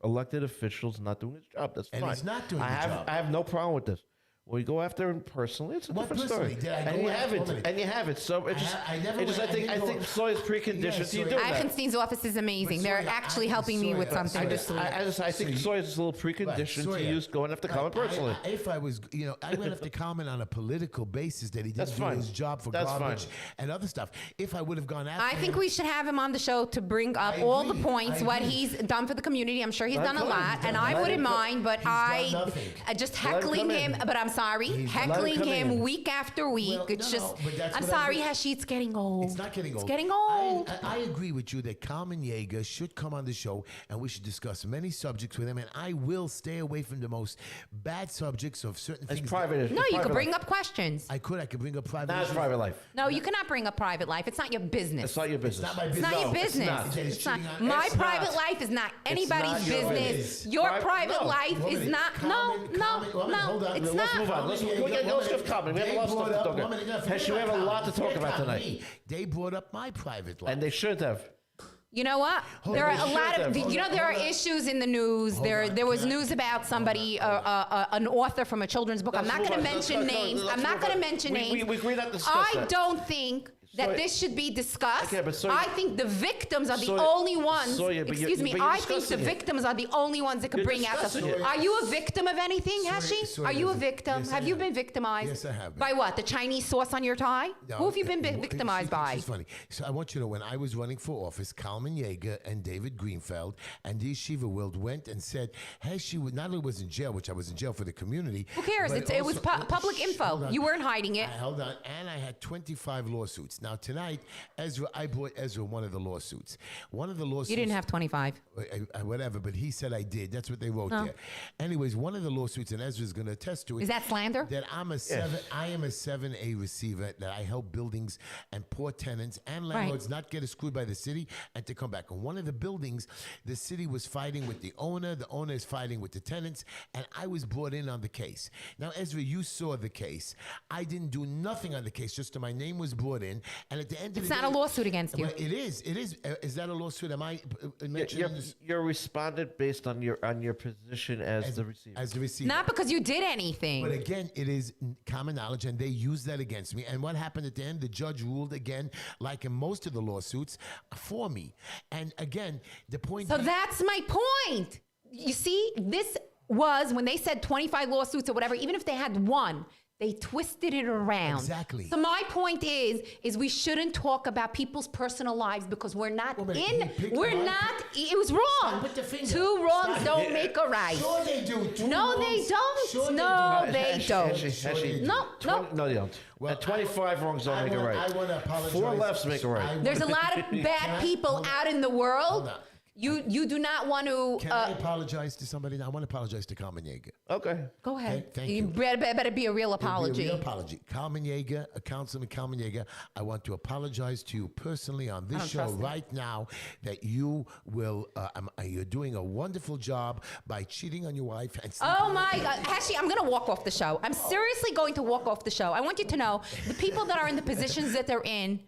elected officials not doing his job, that's And fine. he's not doing I the have, job. I have no problem with this. When you go after him personally, it's a What different story. personally? Did I And go you after haven't. him? And you haven't. So it just, I never it just, I went- I think, didn't go- Sawyer's preconditioned Yeah, to you Sawyer- doing that. Eichenstein's office is amazing. But They're Sawyer, actually I- helping me with Sawyer, something. I think So Sawyer's a little preconditioned to Sawyer. use going after Carmen personally. If I was, I went after Carmen on a political basis that he didn't That's do fine. his job for That's garbage fine. and other stuff. If I would have gone after I think him, we should have him on the show to bring up I all the agree. points, I what agree. he's done for the community. I'm sure he's Let done a him come in. lot, He's and done- I let wouldn't him come- mind, but he's done I nothing. just Let him heckling come him. in. But I'm sorry, Let him heckling come him in. week after week. Well, It's no, just, but that's I'm what sorry, I'm- Heshy, it's getting old. It's not getting old. It's getting old. I agree with you that Carmen Yeager should come on the show and we should discuss many subjects with him. And I will stay away from the most bad subjects of certain It's things. private. No, you private could bring life. up questions. I could bring up private Not his issues. private life. No, you cannot bring up private life. It's not your business. It's not your business. not my It's business. not your No, it's business. not. That he's It's not. cheating on- My It's private not. life is not anybody's not your business. business. Your Private- private no. life Woman, is not. Carmen, No, woman, no, hold no. on. It's Let's not. move on. Let's go with Carmen. We have a lot of stuff to talk about. We have a lot to talk about tonight. They brought up my private life. And they should have. You know what? Hold There on, are a they lot should of. have. You know, there are Hold on. issues in the news. Hold on. There was Can I- news about somebody, an author from a children's book. I'm Let's not going move to on. Let's mention go. names. Let's I'm not move going to on. mention We names. agreed not to discuss I that. don't think that Sawyer- this should be discussed. Okay, but Sawyer- I think the victims are the Sawyer- only ones. Sawyer, but you're- Excuse me. but you're I think the discussing it. victims are the only ones that could You're bring out the. discussing it. Are you a victim of anything, Sawyer- Heshy? Sawyer Are you a isn't. victim? Yes, I Have you am. been victimized? Yes, I have been. By what? The Chinese sauce on your tie? No, Who have you been well, victimized she by? thinks It's funny. So I want you to know when I was running for office, Carmen Yeager and David Greenfeld and the Yeshiva world went and said, "Hey, she was not only was in jail, which I was in jail for the community. Who cares? but It was also- public Shh, info. hold on. You weren't hiding it. Hold on, and I had 25 lawsuits. Now tonight, I brought Ezra one of the lawsuits. One of the lawsuits. You didn't have 25. Whatever, but he said I did. That's what they wrote Oh. there. Anyways, one of the lawsuits, and Ezra's going to attest to it. Is that slander? That I am a 7A receiver, that I help buildings and poor tenants and landlords not get screwed by the city and to come back. And one of the buildings, the city was fighting with the owner is fighting with the tenants, and I was brought in on the case. Now, Ezra, you saw the case. I didn't do nothing on the case, just my name was brought in, and at the end of It's the not day... a lawsuit against you. Well, it is. Is that a lawsuit? Am I mentioning this You're responded based on your position as the receiver. as the receiver? Not because you did anything. But again, it is common knowledge, and they use that against me. And what happened at the end? The judge ruled again, like in most of the lawsuits, for me. And again, the point. So that's my point. You see, this was when they said 25 lawsuits or whatever, even if they had one, they twisted it around. Exactly. So my point is we shouldn't talk about people's personal lives because we're not Well, but he in. picked We're my- not. It was wrong. Stop with the finger. Two wrongs Stop. don't make a right. Sure they do. Two No, wrongs. they don't. Sure No, do. they don't. Sure they do. No, no. No, they don't. Well, And 25 wrongs don't make it right. I want to apologize. 4 lefts make it right. There's a lot of Can bad I- people hold on. out in the world. Hold on. You do not want to. Can I apologize to somebody? Now, I want to apologize to Carmen Yeager. Okay. Go ahead. Okay, thank you you. better be a real apology. It'll be a real apology. Carmen Yeager, Councilman Carmen Yeager, I want to apologize to you personally on this don't show trust it. right now that you will, you're doing a wonderful job by cheating on your wife and Oh my God. Actually, I'm going to walk off the show. I'm seriously going to walk off the show. I want you to know the people that are in the positions that they're in,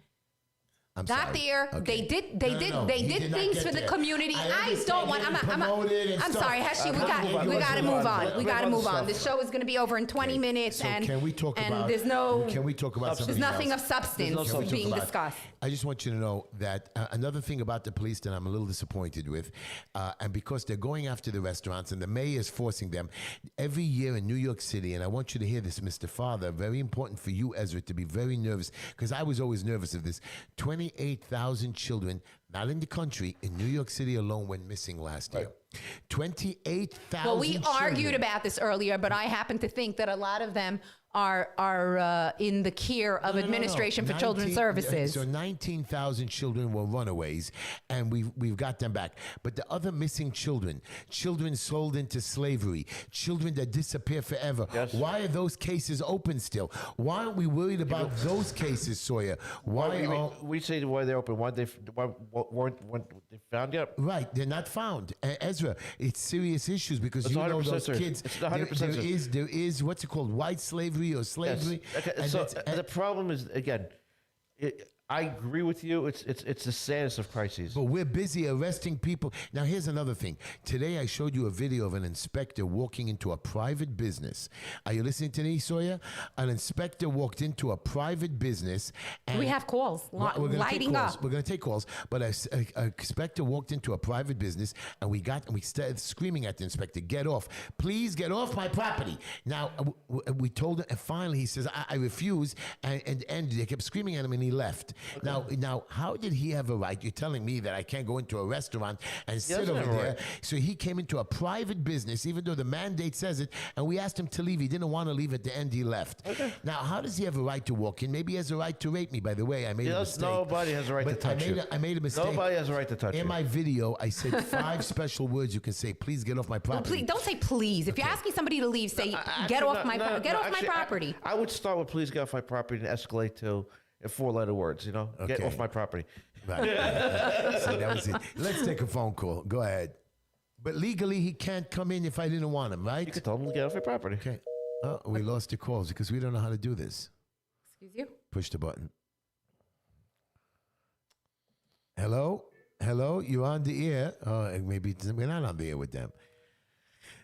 I'm got sorry. there. Okay. They He did not things get for the there. community. I understand don't want. getting I'm promoted and stuff. sorry, Heshy. We got Let's to move move on. on. We got to move on. The show is going to be over in 20 minutes, So and can we talk and about? there's no. Can we talk about There's something nothing else? of substance There's no Can we being talk about- discussed. I just want you to know that another thing about the police that I'm a little disappointed with, and because they're going after the restaurants and the mayor is forcing them every year in New York City, and I want you to hear this, Mr. Father, very important for you, Ezra, to be very nervous, because I was always nervous of this. 28,000 children, not in the country, in New York City alone went missing last year. 28,000 Well, we argued children. about this earlier, but I happen to think that a lot of them are in the care of Administration for Children's Services. So 19,000 children were runaways, and we've got them back. But the other missing children sold into slavery, children that disappear forever. Yes. Why are those cases open still? Why aren't we worried about those cases, Sawyer? We say why they're open. Why weren't they found yet? Right, they're not found. Ezra, it's serious issues because It's you know 100% those serious. kids. It's 100% there is what's it called, white slavery or slavery. Yes. Okay, and so that's- the problem is again, I agree with you. It's the saddest of crises. But we're busy arresting people. Now, here's another thing. Today, I showed you a video of an inspector walking into a private business. Are you listening to me, Sawyer? An inspector walked into a private business. And We have calls We're gonna take lighting calls. up. We're going to take calls. But an inspector walked into a private business, and we started screaming at the inspector, "Get off. Please get off my property." Now, we told him, and finally he says, I refuse. And they kept screaming at him, and he left. Okay. Now, how did he have a right? You're telling me that I can't go into a restaurant and sit over there. Right. So he came into a private business, even though the mandate says it, and we asked him to leave. He didn't want to leave. At the end, he left. Okay. Now, how does he have a right to walk in? Maybe he has a right to rape me. By the way, I made a mistake. Nobody has a right to touch you. I made a mistake. Nobody has a right to touch you. In my video, I said 5 special words you can say. Please get off my property. Well, please, don't say please. If you're asking somebody to leave, say get off my property. I would start with please get off my property and escalate to 4-letter words. Get Okay. off my property. Right. So that was it. Let's take a phone call. Go ahead. But legally, he can't come in if I didn't want him, right? You could tell him to get off your property. Okay. Oh, we lost the calls because we don't know how to do this. Excuse you? Push the button. Hello? Hello? You're on the air. Oh, maybe we're not on the air with them.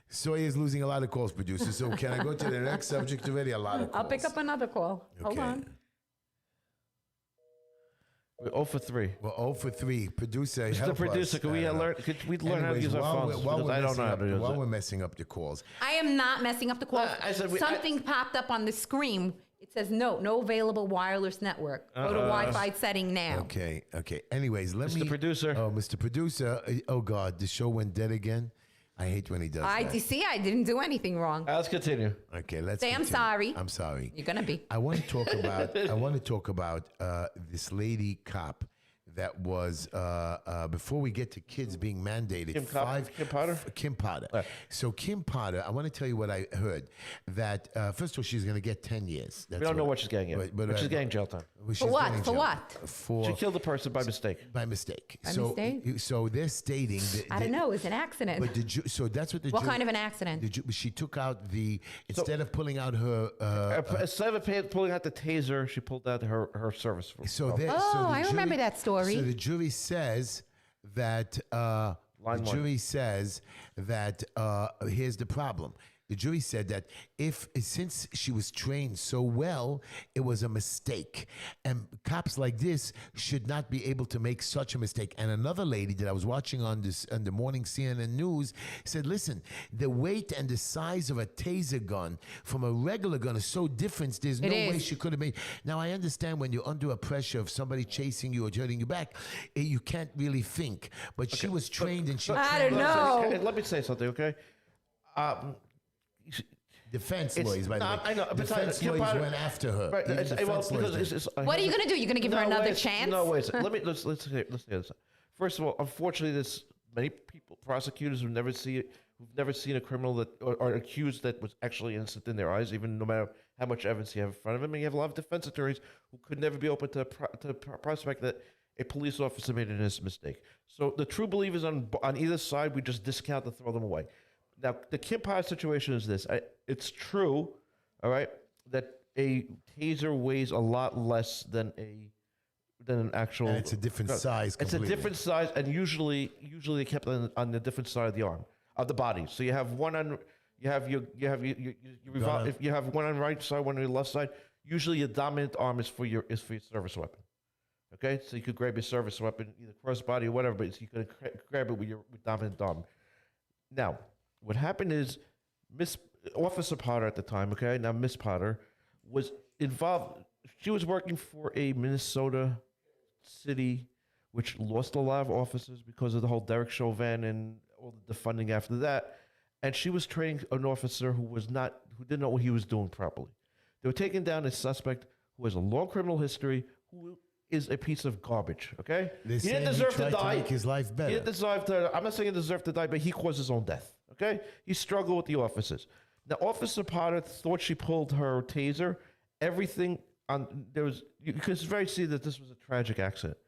Sawyer's losing a lot of calls, producer. So can I go to the next subject already? A lot of calls. I'll pick up another call. Hold on. We're 0 for 3. Well, 0 for 3. Producer, Mr. help Producer, us. could we learn how to use our phones? Because I don't know how to use While it. we're messing up the calls. I am not messing up the call. Something popped up on the screen. It says no available wireless network. Go to Wi-Fi setting now. Okay. Anyways, Mr. Producer. Oh, Mr. Producer. Oh, God, the show went dead again. I hate when he does that. I didn't do anything wrong. Let's continue. Okay, let's Say I'm continue. sorry. I'm sorry. You're gonna be. I want to talk about this lady cop that was before we get to kids being mandated. Kim Potter? Kim Potter. Right. So Kim Potter, I want to tell you what I heard. That first of all, she's going to get 10 years. We don't know what she's getting yet. But she's getting jail time. She's For what? getting For jail what? For She killed a person by mistake. by mistake. By mistake? So they're stating. I don't know. It was an accident. But so that's what the. What kind of an accident? She took out instead of pulling out her. Instead of pulling out the taser, she pulled out her service. I remember that story. So the jury says that here's the problem. The jury said that since she was trained so well, it was a mistake. And cops like this should not be able to make such a mistake. And another lady that I was watching on the morning CNN news said, listen, the weight and the size of a taser gun from a regular gun is so different, there's no way she could have made. Now, I understand when you're under a pressure of somebody chasing you or hurting you back, you can't really think. But she was trained and she... I don't know. Let me say something, okay? Defense lawyers, by the way. I know. Defense lawyers went after her. Right. What are you going to do? You're going to give her another chance? No, wait. Let's hear this. First of all, unfortunately, there's many people, prosecutors, who've never seen a criminal that or accused that was actually innocent in their eyes, even no matter how much evidence you have in front of them. And you have a lot of defense attorneys who could never be open to prospect that a police officer made an innocent mistake. So the true believers on either side, we just discount and throw them away. Now, the Kim Potter situation is this. It's true, all right, that a taser weighs a lot less than an actual... And it's a different size completely. It's a different size, and usually they kept on the different side of the arm, of the body. So you have one on... You have if you have one on the right side, one on the left side. Usually, your dominant arm is for your service weapon. Okay, so you could grab your service weapon either cross body or whatever, but you could grab it with your dominant arm. Now, what happened is Officer Potter at the time, okay, now Miss Potter, was involved. She was working for a Minnesota city which lost a lot of officers because of the whole Derek Chauvin and all the funding after that. And she was training an officer who didn't know what he was doing properly. They were taking down a suspect who has a long criminal history, who is a piece of garbage. Okay, They he say didn't deserve to tried die. make his life better. He didn't deserve to. I'm not saying he deserved to die, but he caused his own death. Okay, he struggled with the officers. Now, Officer Potter thought she pulled her taser. Everything on there was you could very see that this was a tragic accident.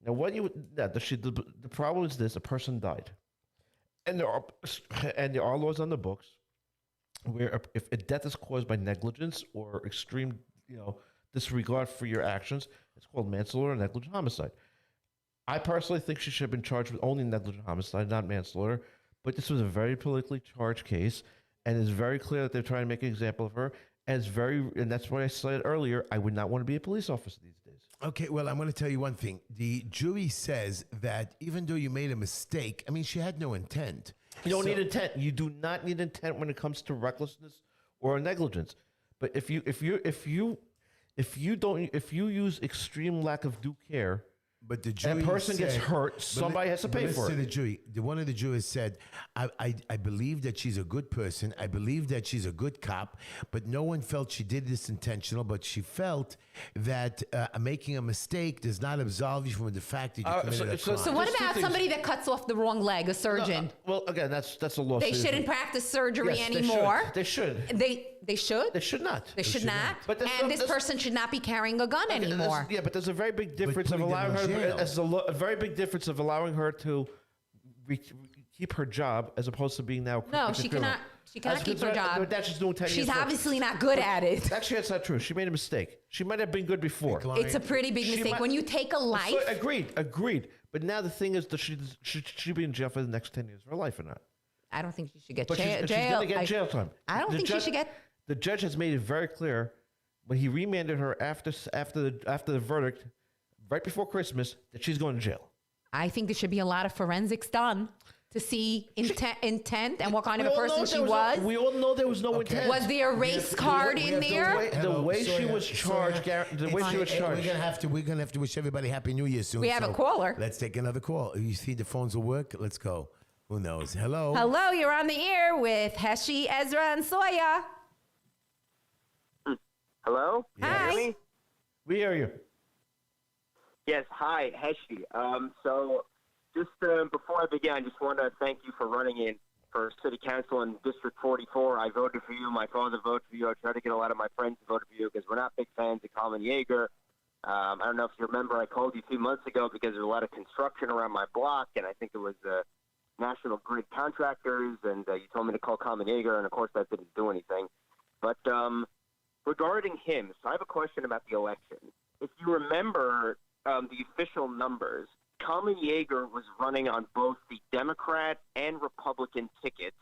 Now, the problem is this: a person died, and there are laws on the books where if a death is caused by negligence or extreme, disregard for your actions, it's called manslaughter or negligent homicide. I personally think she should have been charged with only negligent homicide, not manslaughter. But this was a very politically charged case, and it's very clear that they're trying to make an example of her. And that's what I said earlier. I would not want to be a police officer these days. Okay, well, I'm going to tell you one thing. The jury says that even though you made a mistake, I mean, she had no intent. You don't need intent. You do not need intent when it comes to recklessness or negligence. But if you use extreme lack of due care, But the jury and a person gets said- hurt, somebody has to pay for listen it. to the jury. One of the jurors said, I believe that she's a good person. I believe that she's a good cop, but no one felt she did this intentional, but she felt that making a mistake does not absolve you from the fact that you committed a crime. So what There's two about things. somebody that cuts off the wrong leg, a surgeon? Well, again, that's a lawsuit. They shouldn't practice surgery Yes, anymore. They should. They should? They should not. They should not. But there's And some- this there's- person should not be carrying a gun anymore. Yeah, but there's a very big difference of putting them allowing in her. jail. There's a very big difference of allowing her to keep her job as opposed to being now. No, convicted she criminal. cannot. She cannot As keep her concerned- job. That she's doing 10 years. She's work. obviously not good at it. Actually, that's not true. She made a mistake. She might have been good before. It's a pretty big She mistake. might- When you take a life, So, agreed. But now the thing is, that should she be in jail for the next 10 years of her life or not? I don't think she should get But jail. she's going to get jail time. I don't The think judge- she should get. The judge has made it very clear when he remanded her after the verdict, right before Christmas, that she's going to jail. I think there should be a lot of forensics done to see intent and what kind of a person she was. We all know there was no intent. Was there a race card we in have to there? wait. The Hello, way she Sawyer, was charged, Sawyer. the way she was charged. We're gonna have to wish everybody Happy New Year soon. We have a so caller. Let's take another call. You see the phones will work. Let's go. Who knows? Hello. Hello, you're on the air with Heshy, Ezra, and Soya. Hello? Hi. Can you hear me? We hear you. Yes, hi, Heshy. So just before I begin, I just want to thank you for running in for City Council in District 44. I voted for you. My father voted for you. I tried to get a lot of my friends to vote for you because we're not big fans of Colin Yeager. I don't know if you remember, I called you 2 months ago because there's a lot of construction around my block, and I think it was National Grid Contractors, and you told me to call Colin Yeager, and of course that didn't do anything. But regarding him, so I have a question about the election. If you remember the official numbers, Colin Yeager was running on both the Democrat and Republican tickets,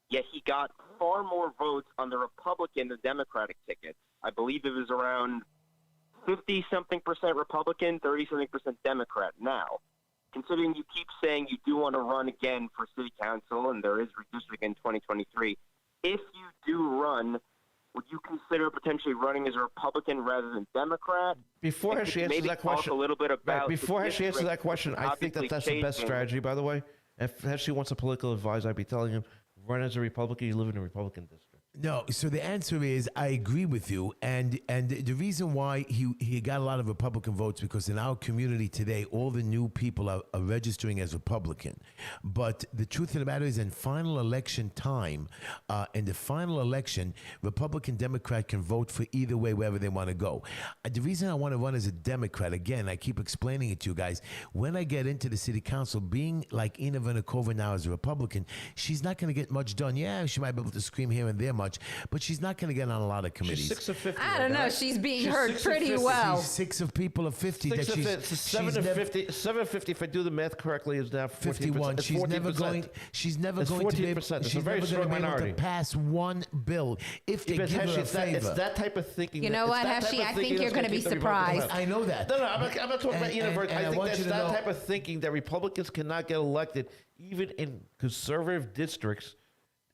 yet he got far more votes on the Republican than Democratic tickets. I believe it was around 50-something% Republican, 30-something% Democrat. Now, considering you keep saying you do want to run again for city council and there is redistricting in 2023, if you do run, would you consider potentially running as a Republican rather than Democrat? Before And she could you answers maybe that talk question, a little bit about the before she answers that district, question, I think obviously that's the best changing. strategy. By the way, if she wants a political advisor, I'd be telling him, run as a Republican. You live in a Republican district. No, so the answer is I agree with you, and the reason why he got a lot of Republican votes because in our community today, all the new people are registering as Republican. But the truth of the matter is, in final election time, in the final election, Republican, Democrat can vote for either way wherever they want to go. The reason I want to run as a Democrat, again, I keep explaining it to you guys. When I get into the city council, being like Ina Vernikova now as a Republican, she's not going to get much done. Yeah, she might be able to scream here and there much, but she's not going to get on a lot of committees. She's 6 of 50. I don't know. right? She's being She's heard 6 of pretty 50. well. She's 6 of people of 50 6 that of she's 50, 7 she's of never, 50. 7 of 50. If I do the math correctly, is now 51. 14%. She's never going. She's never It's going to be. 14%. It's a She's very never going strong to be able minority. to pass one bill if they Because give her a it's favor. that type of thinking. You know it's what, that type Heshy? of I thinking think you're that's gonna be keep the Republicans surprised. out. I know that. No, I'm not talking about universe. and I I think want that's you to that know- type of thinking that Republicans cannot get elected, even in conservative districts.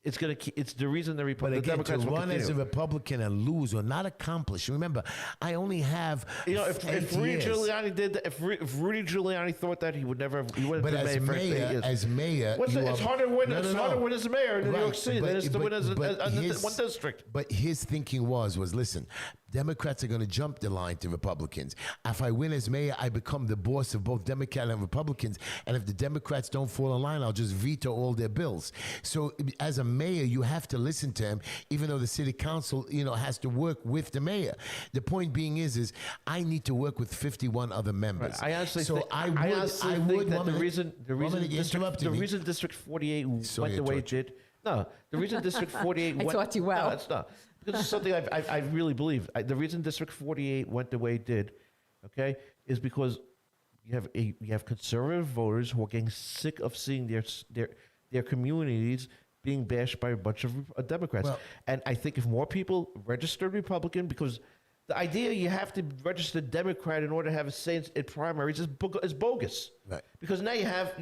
It's the reason But the again, to Democrats will run as a continue. Republican and lose or not accomplish. Remember, I only have If Rudy Giuliani did that, if Rudy Giuliani thought that, he would have But been as mayor for 8 mayor, years. It's harder to win. It's harder to win as a mayor in New York City than it is to win as one district. But his thinking was listen, Democrats are going to jump the line to Republicans. If I win as mayor, I become the boss of both Democrat and Republicans. And if the Democrats don't fall in line, I'll just veto all their bills. So as a mayor, you have to listen to him, even though the city council, has to work with the mayor. The point being is I need to work with 51 other members. I honestly so think, I honestly would think that one minute, the reason District 48 went the way it did. No, the reason District 48 went. I taught you well. No, it's not. This is something I really believe. The reason District 48 went the way it did, okay, is because you have conservative voters who are getting sick of seeing their communities being bashed by a bunch of Democrats. Well, and I think if more people registered Republican, because the idea you have to register Democrat in order to have a say in primaries is bogus. Right. Because now you have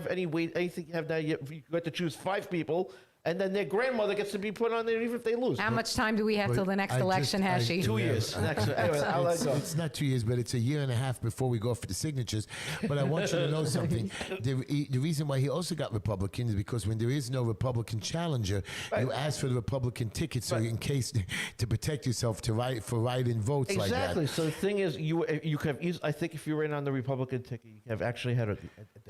anything you have now you get to choose 5 people, and then their grandmother gets to be put on there even if they lose. How much time do we have till the next election, Heshy? 2 years. Anyway, I'll let go. It's not 2 years, but it's a year and a half before we go for the signatures. But I want you to know something. The reason why he also got Republican is because when there is no Republican challenger, you ask for the Republican ticket, so in case to protect yourself for write-in votes like that. Exactly. So the thing is, you could have I think if you ran on the Republican ticket, you have actually had a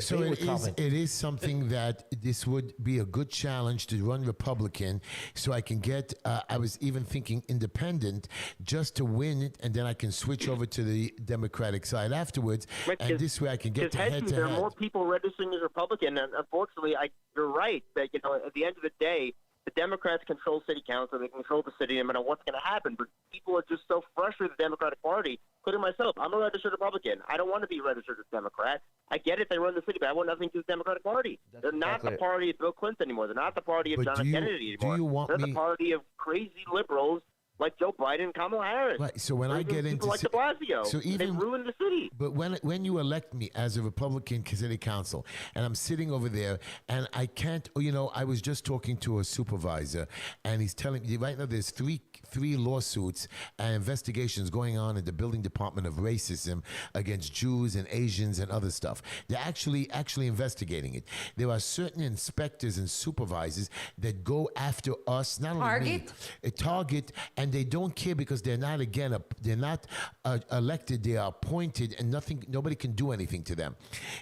So debate with Colin. it is something that this would be a good challenge to run Republican, so I can get. I was even thinking independent just to win it, and then I can switch over to the Democratic side afterwards, and this way I can get to head to there are head. more people registering as Republican, and unfortunately, you're right that at the end of the day, the Democrats control city council, they control the city, no matter what's going to happen. But people are just so frustrated with the Democratic Party, including myself. I'm a registered Republican. I don't want to be registered as Democrat. I get it, they run the city, but I want nothing to do with the Democratic Party. They're not the party of Bill Clinton anymore. They're not the party of But John F. Kennedy anymore. They're the party of crazy liberals like Joe Biden and Kamala Harris. Right. So when I get into people like De Blasio, so they even ruined the city. But when you elect me as a Republican city council, and I'm sitting over there, and I can't, I was just talking to a supervisor, and he's telling me right now there's three lawsuits and investigations going on in the building department of racism against Jews and Asians and other stuff. They're actually investigating it. There are certain inspectors and supervisors that go after us, not only me, a target, and they don't care because they're not elected, they are appointed, and nobody can do anything to them.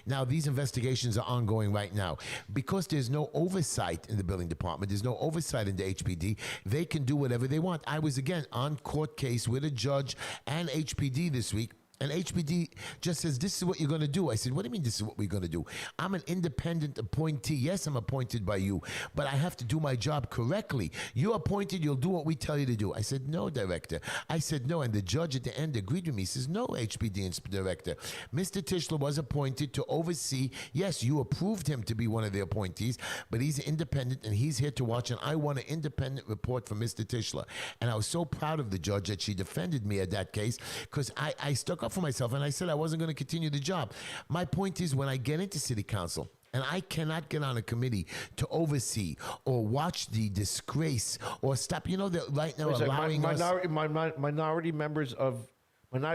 Now these investigations are ongoing right now because there's no oversight in the building department. There's no oversight in the HPD. They can do whatever they want. I was again on court case with a judge and HPD this week. And HPD just says, this is what you're going to do. I said, what do you mean this is what we're going to do? I'm an independent appointee. Yes, I'm appointed by you, but I have to do my job correctly. You're appointed, you'll do what we tell you to do. I said, no, director. I said, no. And the judge at the end agreed with me. He says, no, HPD director. Mr. Tischler was appointed to oversee. Yes, you approved him to be one of the appointees, but he's independent and he's here to watch. And I want an independent report from Mr. Tischler. And I was so proud of the judge that she defended me at that case because I stuck up for myself, and I said I wasn't going to continue the job. My point is, when I get into city council, and I cannot get on a committee to oversee or watch the disgrace or stop, that right now allowing minority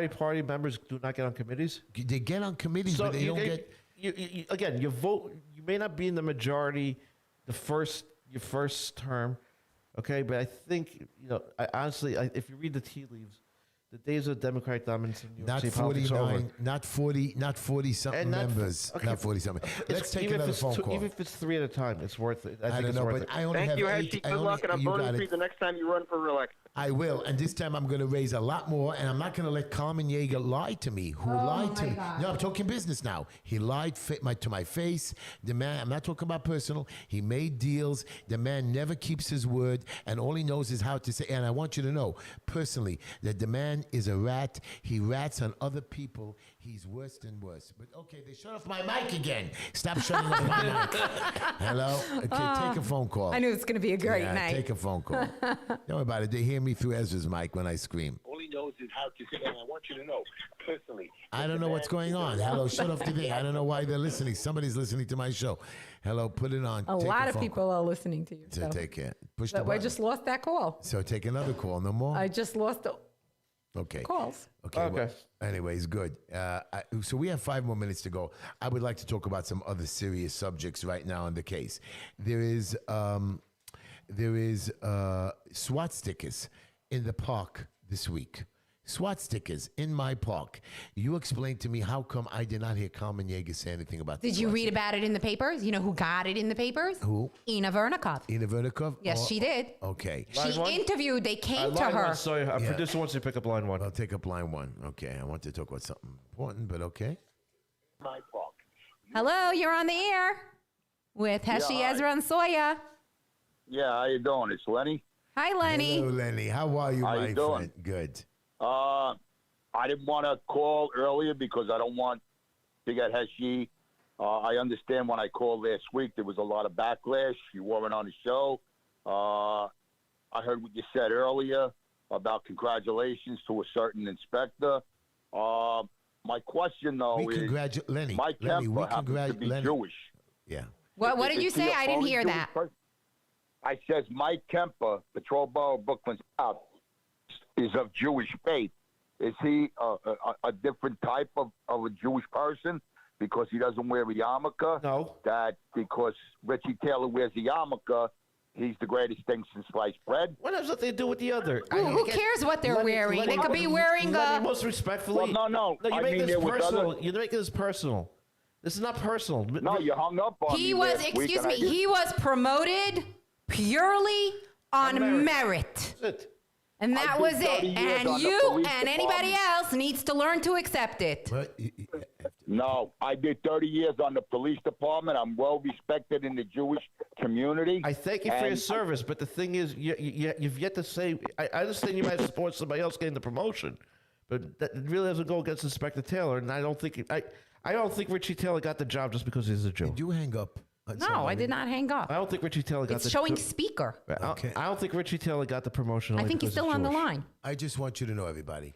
party members do not get on committees. They get on committees, but they don't get. You vote. You may not be in the majority your first term, okay. But I think honestly, if you read the tea leaves, the days of Democratic dominance in New York City politics are over. Not 40 something members. Okay. Not 40 something. Let's take another phone call. Even if it's 3 at a time, it's worth it. I don't know, but I only have 8. Thank you, Heshy. Good luck, and I'm voting for you the next time you run for re-election. I will, and this time I'm going to raise a lot more, and I'm not going to let Carmen Yeager lie to me. Who lied to me? God. No, I'm talking business now. He lied to my face. The man, I'm not talking about personal. He made deals. The man never keeps his word, and all he knows is how to say. And I want you to know personally that the man is a rat. He rats on other people. He's worse than worse. But okay, they shut off my mic again. Stop shutting off my mic. Hello? Okay, take a phone call. I knew it's going to be a great night. Take a phone call. Don't worry about it. They hear me through Ezra's mic when I scream. Only knows is how to say, and I want you to know personally. I don't know what's going on. Hello, shut off the thing. I don't know why they're listening. Somebody's listening to my show. Hello, put it on. A Take lot of phone people are listening to you. So So. take it. Push the But I button. just lost that call. So take another call. No more? I just lost the Okay. calls. Okay. Okay. Anyways, good. So we have 5 more minutes to go. I would like to talk about some other serious subjects right now in the case. There is SWAT stickers in the park this week. SWAT stickers in my park. You explain to me how come I did not hear Carmen Yeager say anything about this. Did you read about it in the papers? You know who got it in the papers? Who? Ina Vernikov. Ina Vernikov? Yes, she did. Okay. She Line one? interviewed, they came to line her. one, sorry, our producer wants you to pick up line one. I'll take up line one. Okay. I want to talk about something important, but okay. My fault. Hello, you're on the air with Heshy, hi. Ezra, and Soya. Yeah, how you doing? It's Lenny. Hi, Lenny. Hello, Lenny. How are you, How my you doing? friend? Good. I didn't want to call earlier because I don't want to get Heshy. I understand when I called last week, there was a lot of backlash. You weren't on the show. I heard what you said earlier about congratulations to a certain inspector. My question, though, We is congratulate Lenny. Mike Lenny, we Kemper happens to congratulate be Lenny. Jewish. Yeah. What did you Is he say? a I didn't phony hear Jewish that. person? I says Mike Kemper, Patrol Borough, Brooklyn South, is of Jewish faith. Is he a different type of a Jewish person because he doesn't wear a yarmulke? No. That because Richie Taylor wears a yarmulke, he's the greatest thing since sliced bread? What has nothing to do with the other? Who cares what they're wearing? They could be wearing Lenny, a... most respectfully. Well, no. No, you I make mean, this there was personal. other- You're making this personal. This is not personal. No, you hung up on He me was, last week, excuse and I me, didn't- he was promoted purely on On merit. That's it. And that I was did 30 it. years And on the you police and anybody department. else needs to learn to accept it. But No, I did 30 years on the police department. I'm well respected in the Jewish community. I thank you for your And- service, but the thing is, you've yet to say. I understand you might support somebody else getting the promotion, but that really doesn't go against Inspector Taylor. And I don't think I don't think Richie Taylor got the job just because he's a Jew. did you hang up? on No, I somebody? did not hang up. I don't think Richie Taylor got It's the showing speaker. Okay. I don't think Richie Taylor got the promotion. I only think he's because still on the Jewish. line. I just want you to know, everybody.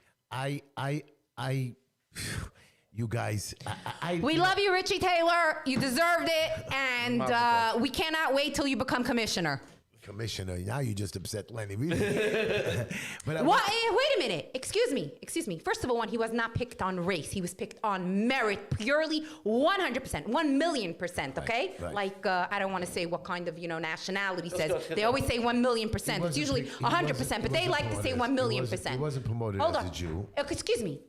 You guys, We love you, Richie Taylor. You deserved it. And we cannot wait till you become commissioner. Commissioner. Now you just upset Lenny. Really? But What? Wait a minute. Excuse me. First of all, he was not picked on race. He was picked on merit, purely 100%, 1,000,000%. Okay. right. Like I don't want to say what kind of nationality says. let's get They that. always say 1,000,000%. It's wasn't usually picked- he 100%, wasn't- but he they wasn't like to say promoted. 1,000,000%. He wasn't promoted Hold as on. a Jew. Excuse me.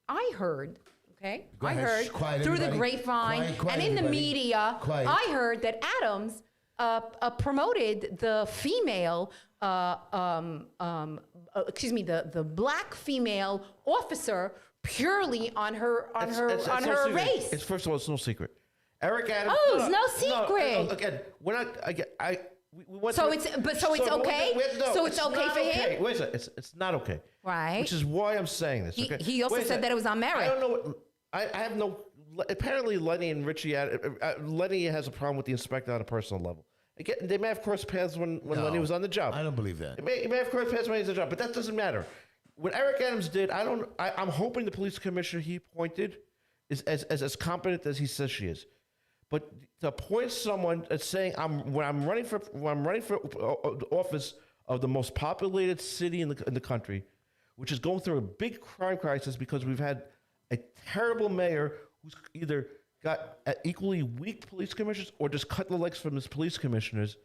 I heard. Okay, Go I ahead. heard Shh, quiet, through the everybody. grapevine Quiet, and in the everybody. media. Quiet. I heard that Adams promoted the female, the black female officer purely on her It's no secret. race. It's first of all, it's no secret. Eric Adams. Oh, it's no secret. Again, we're not. We went So through- it's- but so it's okay? So it's okay not for him? Wait a second. It's not okay. Right. Which is why I'm saying this. Okay? He also Wait a said second. that it was on merit. I don't know what. I have no. Apparently, Lenny and Richie. Lenny has a problem with the inspector on a personal level. Again, they may have crossed paths when Lenny was on the job. I don't believe that. It may have crossed paths when he was on the job, but that doesn't matter. What Eric Adams did, I'm hoping the police commissioner he appointed is as competent as he says she is. But to appoint someone that's saying when I'm running for office of the most populated city in the country, which is going through a big crime crisis because we've had a terrible mayor who's either got equally weak police commissioners or just cut the legs from his police commissioners.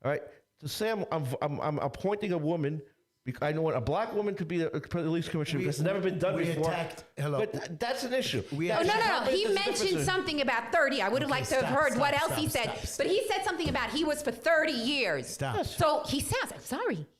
All right, to say I'm appointing a woman. Because I know a black woman could be a police commissioner. It's never been done before. But that's an issue. Oh, no. He mentioned something about 30. I would have liked to have heard what else he said. But he said something about he was for 30 years. Stop. So he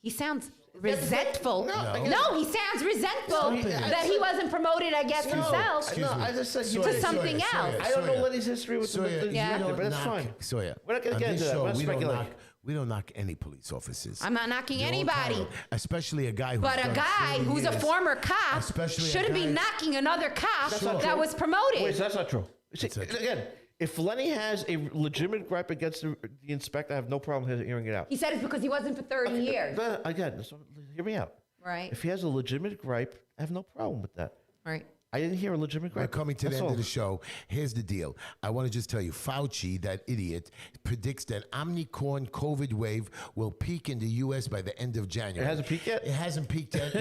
sounds resentful. No. He sounds resentful that he wasn't promoted, I guess, himself. Excuse me. I just said To something else. I don't know Lenny's history with the inspector, but that's fine. Sawyer, We're not going on to get this into that. show, We're not speculating. we don't knock any police officers. I'm not knocking They're all anybody. talented, especially a guy who's But a done guy 30 who's a years. former cop Especially a shouldn't be guy- knocking another cop not that true. was promoted. Wait, that's not true. See, That's it. again, if Lenny has a legitimate gripe against the inspector, I have no problem hearing it out. He said it's because he wasn't for 30 years. But again, so hear me out. Right. If he has a legitimate gripe, I have no problem with that. Right. I didn't hear a legitimate We're gripe. coming to the That's end all. of the show. Here's the deal. I want to just tell you, Fauci, that idiot, predicts that Omicron COVID wave will peak in the U.S. by the end of January. It hasn't peaked yet? It hasn't peaked yet.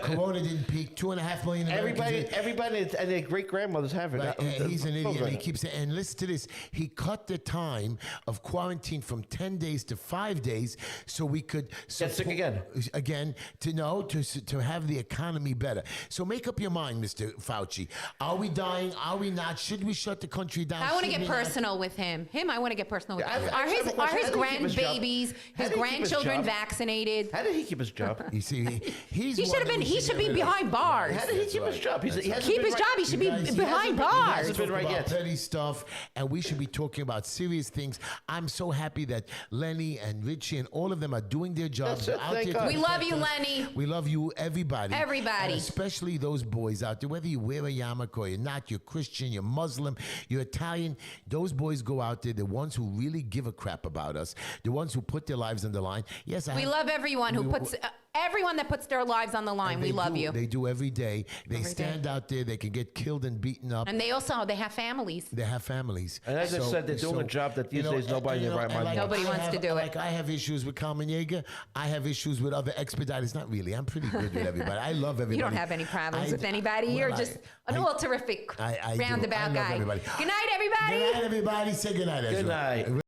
Corona didn't peak. 2.5 million Americans. Everybody and their great grandmothers have it. Right, and he's an idiot. And he Right. keeps saying, and listen to this. He cut the time of quarantine from 10 days to 5 days so we could Get sick again. Again, to have the economy better. So make up your mind, Mr. Fauci. Are we dying? Are we not? Should we shut the country down? I want to Should get we not? personal with him. I want to get personal with Yeah, him. I Are have his a question. How did he keep his job? grandbabies, How his did he keep his grandchildren job? vaccinated? How did he keep his job? You see, he's He should have been. He should be behind bars. How did he keep his job? He hasn't Keep been his right- job. He should be Guys, he behind He bars. hasn't been right about yet. petty stuff, and we should be talking about serious things. I'm so happy that Lenny and Richie and all of them are doing their jobs. That's it, Out thank there God. to We love protect you, us. Lenny. We love you, everybody. Everybody. And especially those boys out there, whether you wear a yarmulke or you're not, you're Christian, you're Muslim, you're Italian. Those boys go out there, the ones who really give a crap about us, the ones who put their lives on the line. Yes, We love everyone who puts everyone that puts their lives on the line. and We they love do. you. They do every day. They Every day. stand out there. They can get killed and beaten up. And they have families. They have families. And as I said, they're doing a job that these days nobody in their right mind like wants. Nobody wants to do it. Like I have issues with Carmen Yeager. I have issues with other expediters. Not really. I'm pretty good with everybody. I love everybody. You don't have any problems with anybody. well, You're just an all terrific I do. I roundabout love guy. everybody. Good night, everybody. Good night, everybody. Say good night, Ezra. Good night.